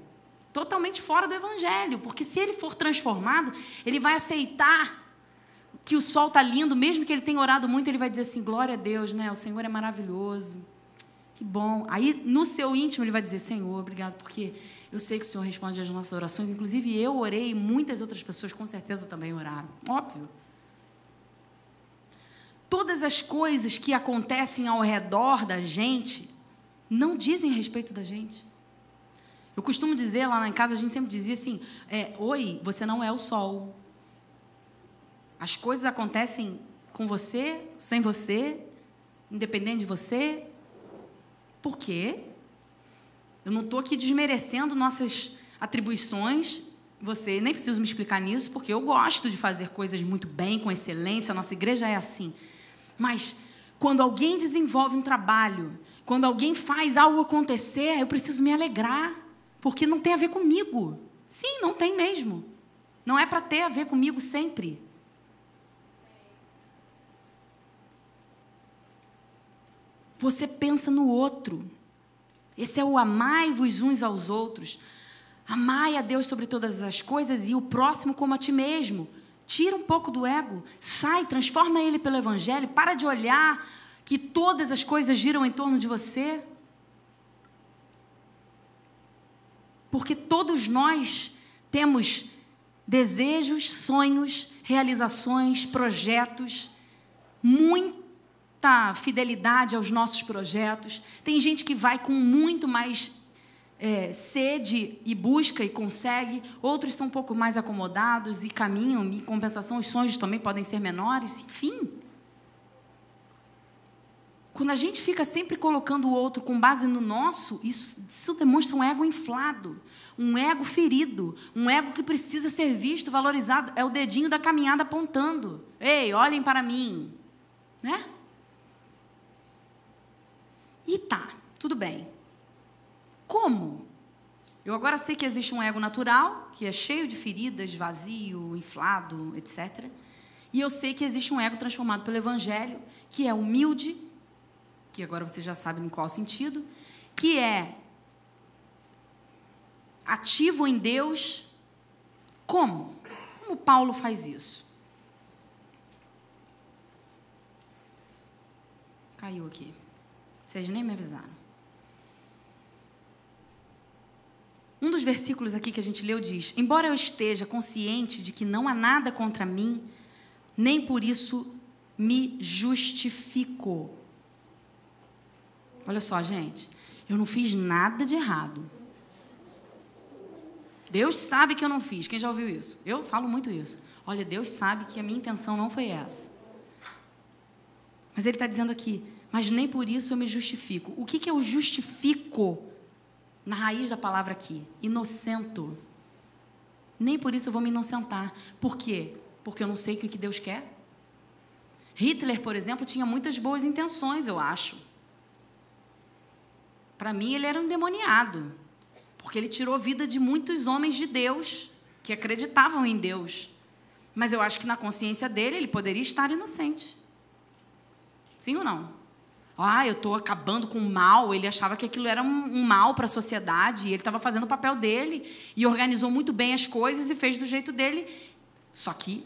totalmente fora do Evangelho, porque se ele for transformado, ele vai aceitar que o sol está lindo, mesmo que ele tenha orado muito, ele vai dizer assim, glória a Deus, né? O Senhor é maravilhoso. Que bom. Aí, no seu íntimo, ele vai dizer, Senhor, obrigado, porque eu sei que o Senhor responde às nossas orações. Inclusive, eu orei e muitas outras pessoas, com certeza, também oraram. Óbvio. Todas as coisas que acontecem ao redor da gente não dizem respeito da gente. Eu costumo dizer, lá em casa, a gente sempre dizia assim, oi, você não é o sol. As coisas acontecem com você, sem você, independente de você. Por quê? Eu não estou aqui desmerecendo nossas atribuições. Você nem precisa me explicar nisso, porque eu gosto de fazer coisas muito bem, com excelência. A nossa igreja é assim. Mas, quando alguém desenvolve um trabalho, quando alguém faz algo acontecer, eu preciso me alegrar, porque não tem a ver comigo. Sim, não tem mesmo. Não é para ter a ver comigo sempre. Você pensa no outro. Esse é o amai-vos uns aos outros. Amai a Deus sobre todas as coisas e o próximo como a ti mesmo. Tira um pouco do ego. Sai, transforma ele pelo Evangelho. Para de olhar que todas as coisas giram em torno de você. Porque todos nós temos desejos, sonhos, realizações, projetos, muita fidelidade aos nossos projetos. Tem gente que vai com muito mais sede e busca e consegue. Outros são um pouco mais acomodados e caminham. Em compensação, os sonhos também podem ser menores. Enfim. Quando a gente fica sempre colocando o outro com base no nosso, isso demonstra um ego inflado, um ego ferido, um ego que precisa ser visto, valorizado. É o dedinho da caminhada apontando. Ei, olhem para mim. Né? E tudo bem. Como? Eu agora sei que existe um ego natural, que é cheio de feridas, vazio, inflado, etc. E eu sei que existe um ego transformado pelo Evangelho, que é humilde, que agora você já sabe em qual sentido, que é ativo em Deus. Como? Como Paulo faz isso? Caiu aqui. Vocês nem me avisaram. Um dos versículos aqui que a gente leu diz: embora eu esteja consciente de que não há nada contra mim, nem por isso me justifico. Olha só, gente, eu não fiz nada de errado. Deus sabe que eu não fiz. Quem já ouviu isso? Eu falo muito isso. Olha, Deus sabe que a minha intenção não foi essa. Mas ele está dizendo aqui, mas nem por isso eu me justifico. O que eu justifico na raiz da palavra aqui? Inocento. nem por isso eu vou me inocentar. Por quê? Porque eu não sei o que Deus quer. Hitler, por exemplo, tinha muitas boas intenções, eu acho. Para mim, ele era um endemoniado, porque ele tirou a vida de muitos homens de Deus, que acreditavam em Deus. Mas eu acho que na consciência dele, ele poderia estar inocente. Sim ou não? Eu estou acabando com o mal. Ele achava que aquilo era um mal para a sociedade, e ele estava fazendo o papel dele, e organizou muito bem as coisas e fez do jeito dele. Só que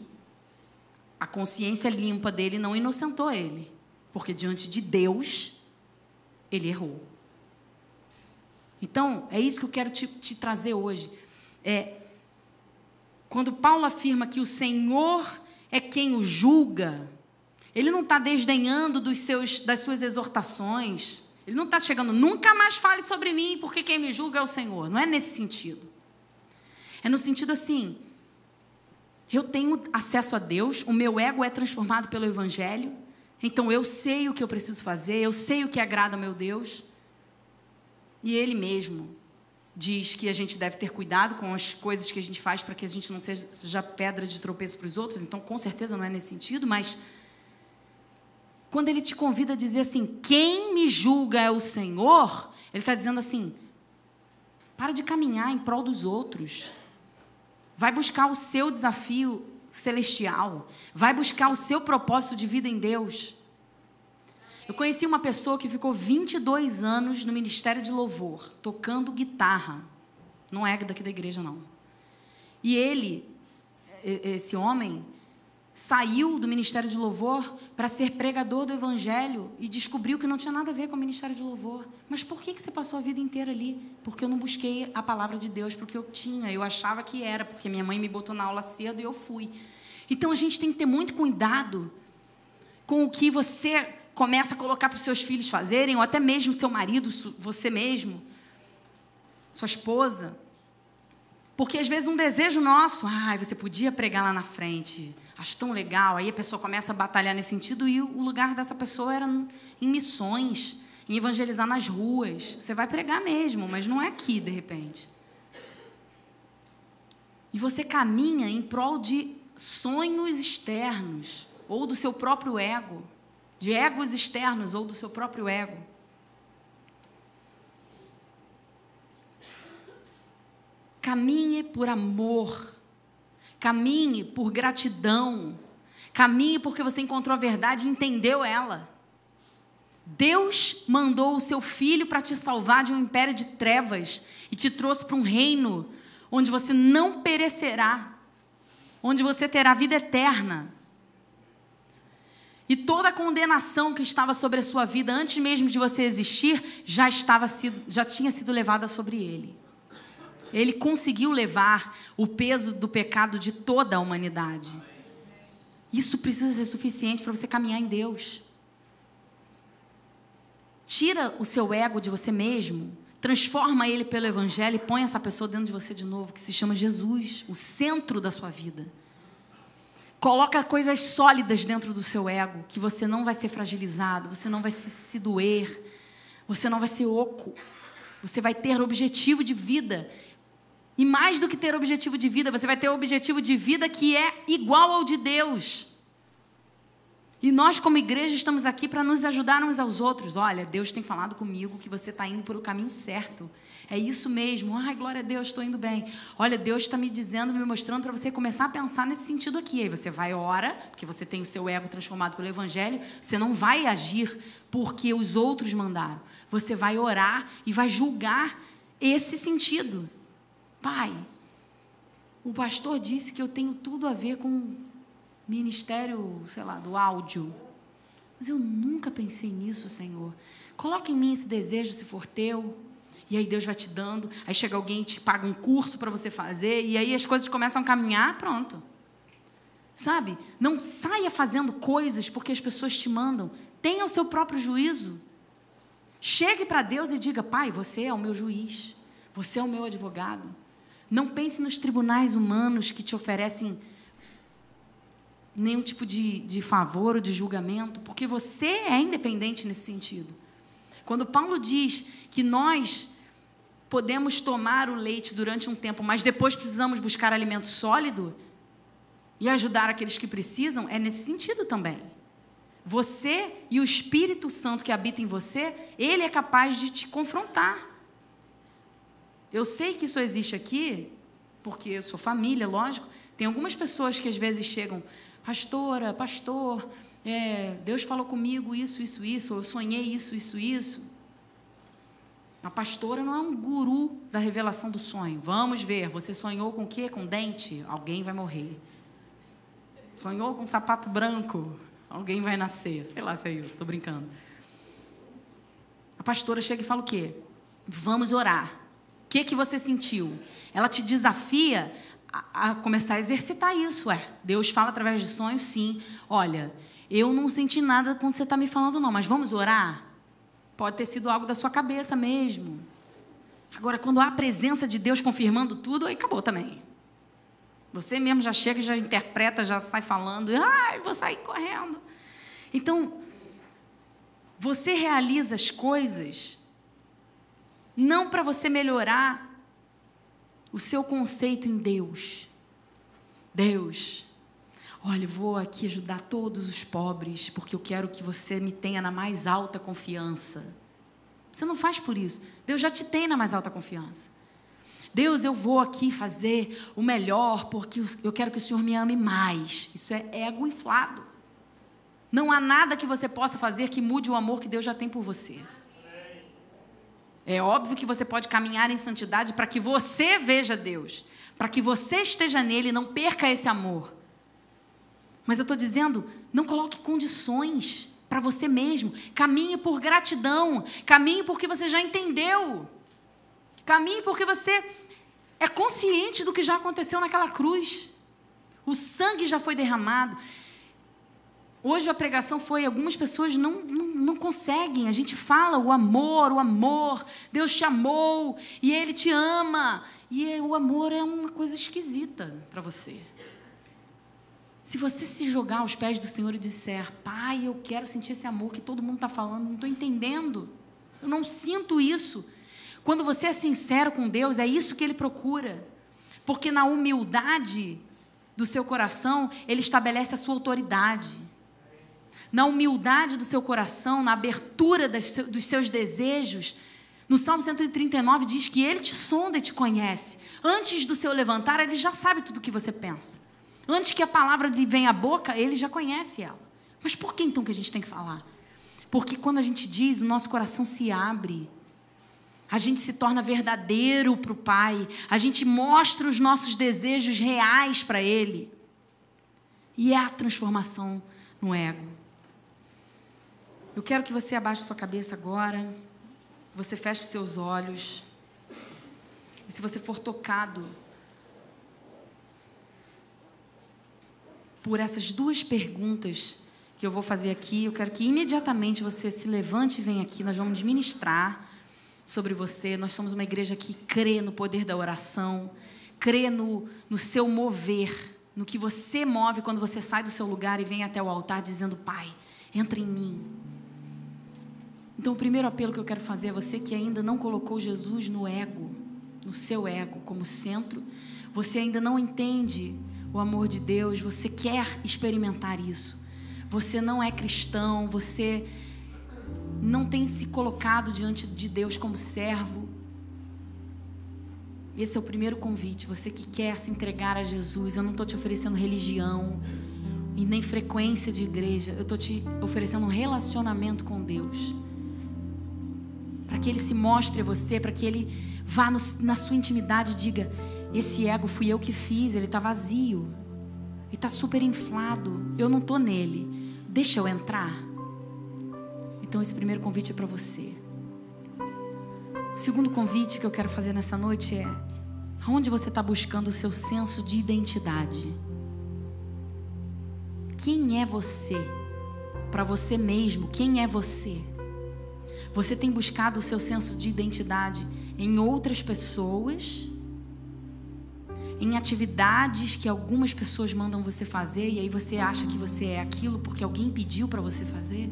a consciência limpa dele não inocentou ele, porque diante de Deus, ele errou. Então, é isso que eu quero te trazer hoje. Quando Paulo afirma que o Senhor é quem o julga, ele não está desdenhando das suas exortações, ele não está chegando, nunca mais fale sobre mim, porque quem me julga é o Senhor. Não é nesse sentido. É no sentido assim, eu tenho acesso a Deus, o meu ego é transformado pelo Evangelho, então eu sei o que eu preciso fazer, eu sei o que agrada ao meu Deus. E Ele mesmo diz que a gente deve ter cuidado com as coisas que a gente faz para que a gente não seja pedra de tropeço para os outros. Então, com certeza, não é nesse sentido, mas quando Ele te convida a dizer assim, quem me julga é o Senhor, Ele está dizendo assim, para de caminhar em prol dos outros. Vai buscar o seu desafio celestial. Vai buscar o seu propósito de vida em Deus. Eu conheci uma pessoa que ficou 22 anos no Ministério de Louvor, tocando guitarra. Não é daqui da igreja, não. E esse homem, saiu do Ministério de Louvor para ser pregador do Evangelho e descobriu que não tinha nada a ver com o Ministério de Louvor. Mas por que você passou a vida inteira ali? Porque eu não busquei a palavra de Deus, porque eu tinha, eu achava que era, porque minha mãe me botou na aula cedo e eu fui. Então, a gente tem que ter muito cuidado com o que você começa a colocar para os seus filhos fazerem, ou até mesmo seu marido, você mesmo, sua esposa. Porque, às vezes, um desejo nosso, você podia pregar lá na frente, acho tão legal, aí a pessoa começa a batalhar nesse sentido, e o lugar dessa pessoa era em missões, em evangelizar nas ruas. Você vai pregar mesmo, mas não é aqui, de repente. E você caminha em prol de sonhos externos, ou do seu próprio ego, de egos externos ou do seu próprio ego. Caminhe por amor, caminhe por gratidão, caminhe porque você encontrou a verdade e entendeu ela. Deus mandou o seu Filho para te salvar de um império de trevas e te trouxe para um reino onde você não perecerá, onde você terá vida eterna. E toda a condenação que estava sobre a sua vida, antes mesmo de você existir, já tinha sido levada sobre Ele. Ele conseguiu levar o peso do pecado de toda a humanidade. Isso precisa ser suficiente para você caminhar em Deus. Tira o seu ego de você mesmo, transforma ele pelo Evangelho e põe essa pessoa dentro de você de novo, que se chama Jesus, o centro da sua vida. Coloca coisas sólidas dentro do seu ego, que você não vai ser fragilizado, você não vai se doer, você não vai ser oco, você vai ter objetivo de vida. E mais do que ter objetivo de vida, você vai ter objetivo de vida que é igual ao de Deus. E nós, como igreja, estamos aqui para nos ajudar uns aos outros. Olha, Deus tem falado comigo que você está indo por o caminho certo. É isso mesmo. Ai, glória a Deus, estou indo bem. Olha, Deus está me dizendo, me mostrando para você começar a pensar nesse sentido aqui. Aí você vai ora, porque você tem o seu ego transformado pelo Evangelho. Você não vai agir porque os outros mandaram. Você vai orar e vai julgar esse sentido. Pai, o pastor disse que eu tenho tudo a ver com ministério, sei lá, do áudio. Mas eu nunca pensei nisso, Senhor. Coloca em mim esse desejo, se for teu. E aí Deus vai te dando. Aí chega alguém e te paga um curso para você fazer. E aí as coisas começam a caminhar, pronto. Sabe? Não saia fazendo coisas porque as pessoas te mandam. Tenha o seu próprio juízo. Chegue para Deus e diga, Pai, você é o meu juiz. Você é o meu advogado. Não pense nos tribunais humanos que te oferecem nenhum tipo de favor ou de julgamento, porque você é independente nesse sentido. Quando Paulo diz que nós podemos tomar o leite durante um tempo, mas depois precisamos buscar alimento sólido e ajudar aqueles que precisam, é nesse sentido também. Você e o Espírito Santo que habita em você, ele é capaz de te confrontar. Eu sei que isso existe aqui, porque eu sou família, lógico. Tem algumas pessoas que às vezes chegam, pastora, pastor, Deus falou comigo isso, ou eu sonhei isso. A pastora não é um guru da revelação do sonho. Vamos ver, você sonhou com o quê? Com dente? Alguém vai morrer. Sonhou com sapato branco? Alguém vai nascer. Sei lá se é isso, estou brincando. A pastora chega e fala o quê? Vamos orar. O que você sentiu? Ela te desafia a começar a exercitar isso. Deus fala através de sonhos, sim. Olha, eu não senti nada quando você está me falando, não, mas vamos orar? Pode ter sido algo da sua cabeça mesmo. Agora, quando há a presença de Deus confirmando tudo, aí acabou também. Você mesmo já chega, já interpreta, já sai falando. Vou sair correndo. Então, você realiza as coisas não para você melhorar o seu conceito em Deus. Deus, olha, eu vou aqui ajudar todos os pobres, porque eu quero que você me tenha na mais alta confiança. Você não faz por isso. Deus já te tem na mais alta confiança. Deus, eu vou aqui fazer o melhor, porque eu quero que o Senhor me ame mais. Isso é ego inflado. Não há nada que você possa fazer que mude o amor que Deus já tem por você. É óbvio que você pode caminhar em santidade para que você veja Deus, para que você esteja nele e não perca esse amor. Mas eu estou dizendo, não coloque condições para você mesmo. Caminhe por gratidão. Caminhe porque você já entendeu. Caminhe porque você é consciente do que já aconteceu naquela cruz. O sangue já foi derramado. Hoje a pregação foi, algumas pessoas não conseguem. A gente fala o amor. Deus te amou e Ele te ama. E o amor é uma coisa esquisita para você. Se você se jogar aos pés do Senhor e disser, Pai, eu quero sentir esse amor que todo mundo está falando, não estou entendendo, eu não sinto isso. Quando você é sincero com Deus, é isso que Ele procura. Porque na humildade do seu coração, Ele estabelece a sua autoridade. Na humildade do seu coração, na abertura dos seus desejos, no Salmo 139 diz que Ele te sonda e te conhece. Antes do seu levantar, Ele já sabe tudo o que você pensa. Antes que a palavra lhe venha à boca, Ele já conhece ela. Mas por que então que a gente tem que falar? Porque quando a gente diz, o nosso coração se abre. A gente se torna verdadeiro para o Pai. A gente mostra os nossos desejos reais para Ele. E é a transformação no ego. Eu quero que você abaixe sua cabeça agora. Você feche os seus olhos. E se você for tocado por essas duas perguntas que eu vou fazer aqui, eu quero que imediatamente você se levante e venha aqui. Nós vamos ministrar sobre você. Nós somos uma igreja que crê no poder da oração, crê no seu mover, no que você move quando você sai do seu lugar e vem até o altar dizendo, Pai, entra em mim. Então, o primeiro apelo que eu quero fazer é você que ainda não colocou Jesus no ego, no seu ego como centro, você ainda não entende o amor de Deus, você quer experimentar isso, você não é cristão, você não tem se colocado diante de Deus como servo. Esse é o primeiro convite. Você que quer se entregar a Jesus, eu não estou te oferecendo religião e nem frequência de igreja, eu estou te oferecendo um relacionamento com Deus, para que Ele se mostre a você, para que Ele vá na sua intimidade e diga, esse ego fui eu que fiz, ele está vazio, ele está super inflado, eu não estou nele, deixa eu entrar. Então esse primeiro convite é para você. O segundo convite que eu quero fazer nessa noite é, aonde você está buscando o seu senso de identidade? Quem é você? Para você mesmo, quem é você? Você tem buscado o seu senso de identidade em outras pessoas, em atividades que algumas pessoas mandam você fazer e aí você acha que você é aquilo porque alguém pediu para você fazer?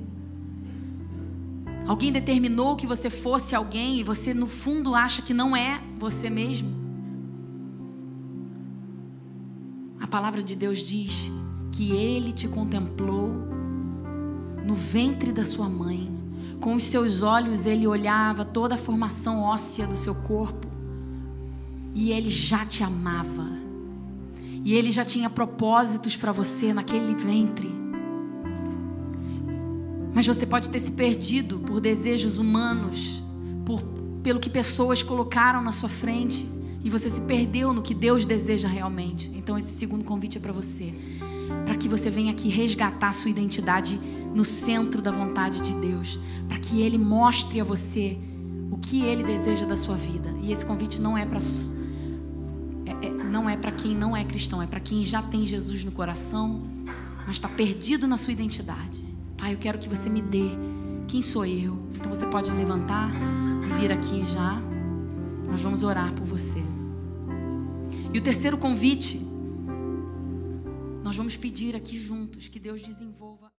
Alguém determinou que você fosse alguém e você no fundo acha que não é você mesmo. A palavra de Deus diz que Ele te contemplou no ventre da sua mãe. Com os seus olhos Ele olhava toda a formação óssea do seu corpo. E Ele já te amava. E Ele já tinha propósitos para você naquele ventre. Mas você pode ter se perdido por desejos humanos, pelo que pessoas colocaram na sua frente. E você se perdeu no que Deus deseja realmente. Então esse segundo convite é para você. Para que você venha aqui resgatar a sua identidade no centro da vontade de Deus. Para que Ele mostre a você o que Ele deseja da sua vida. E esse convite não é para quem não é cristão. É para quem já tem Jesus no coração, mas está perdido na sua identidade. Pai, eu quero que você me dê quem sou eu. Então você pode levantar e vir aqui já. Nós vamos orar por você. E o terceiro convite, nós vamos pedir aqui juntos que Deus desenvolva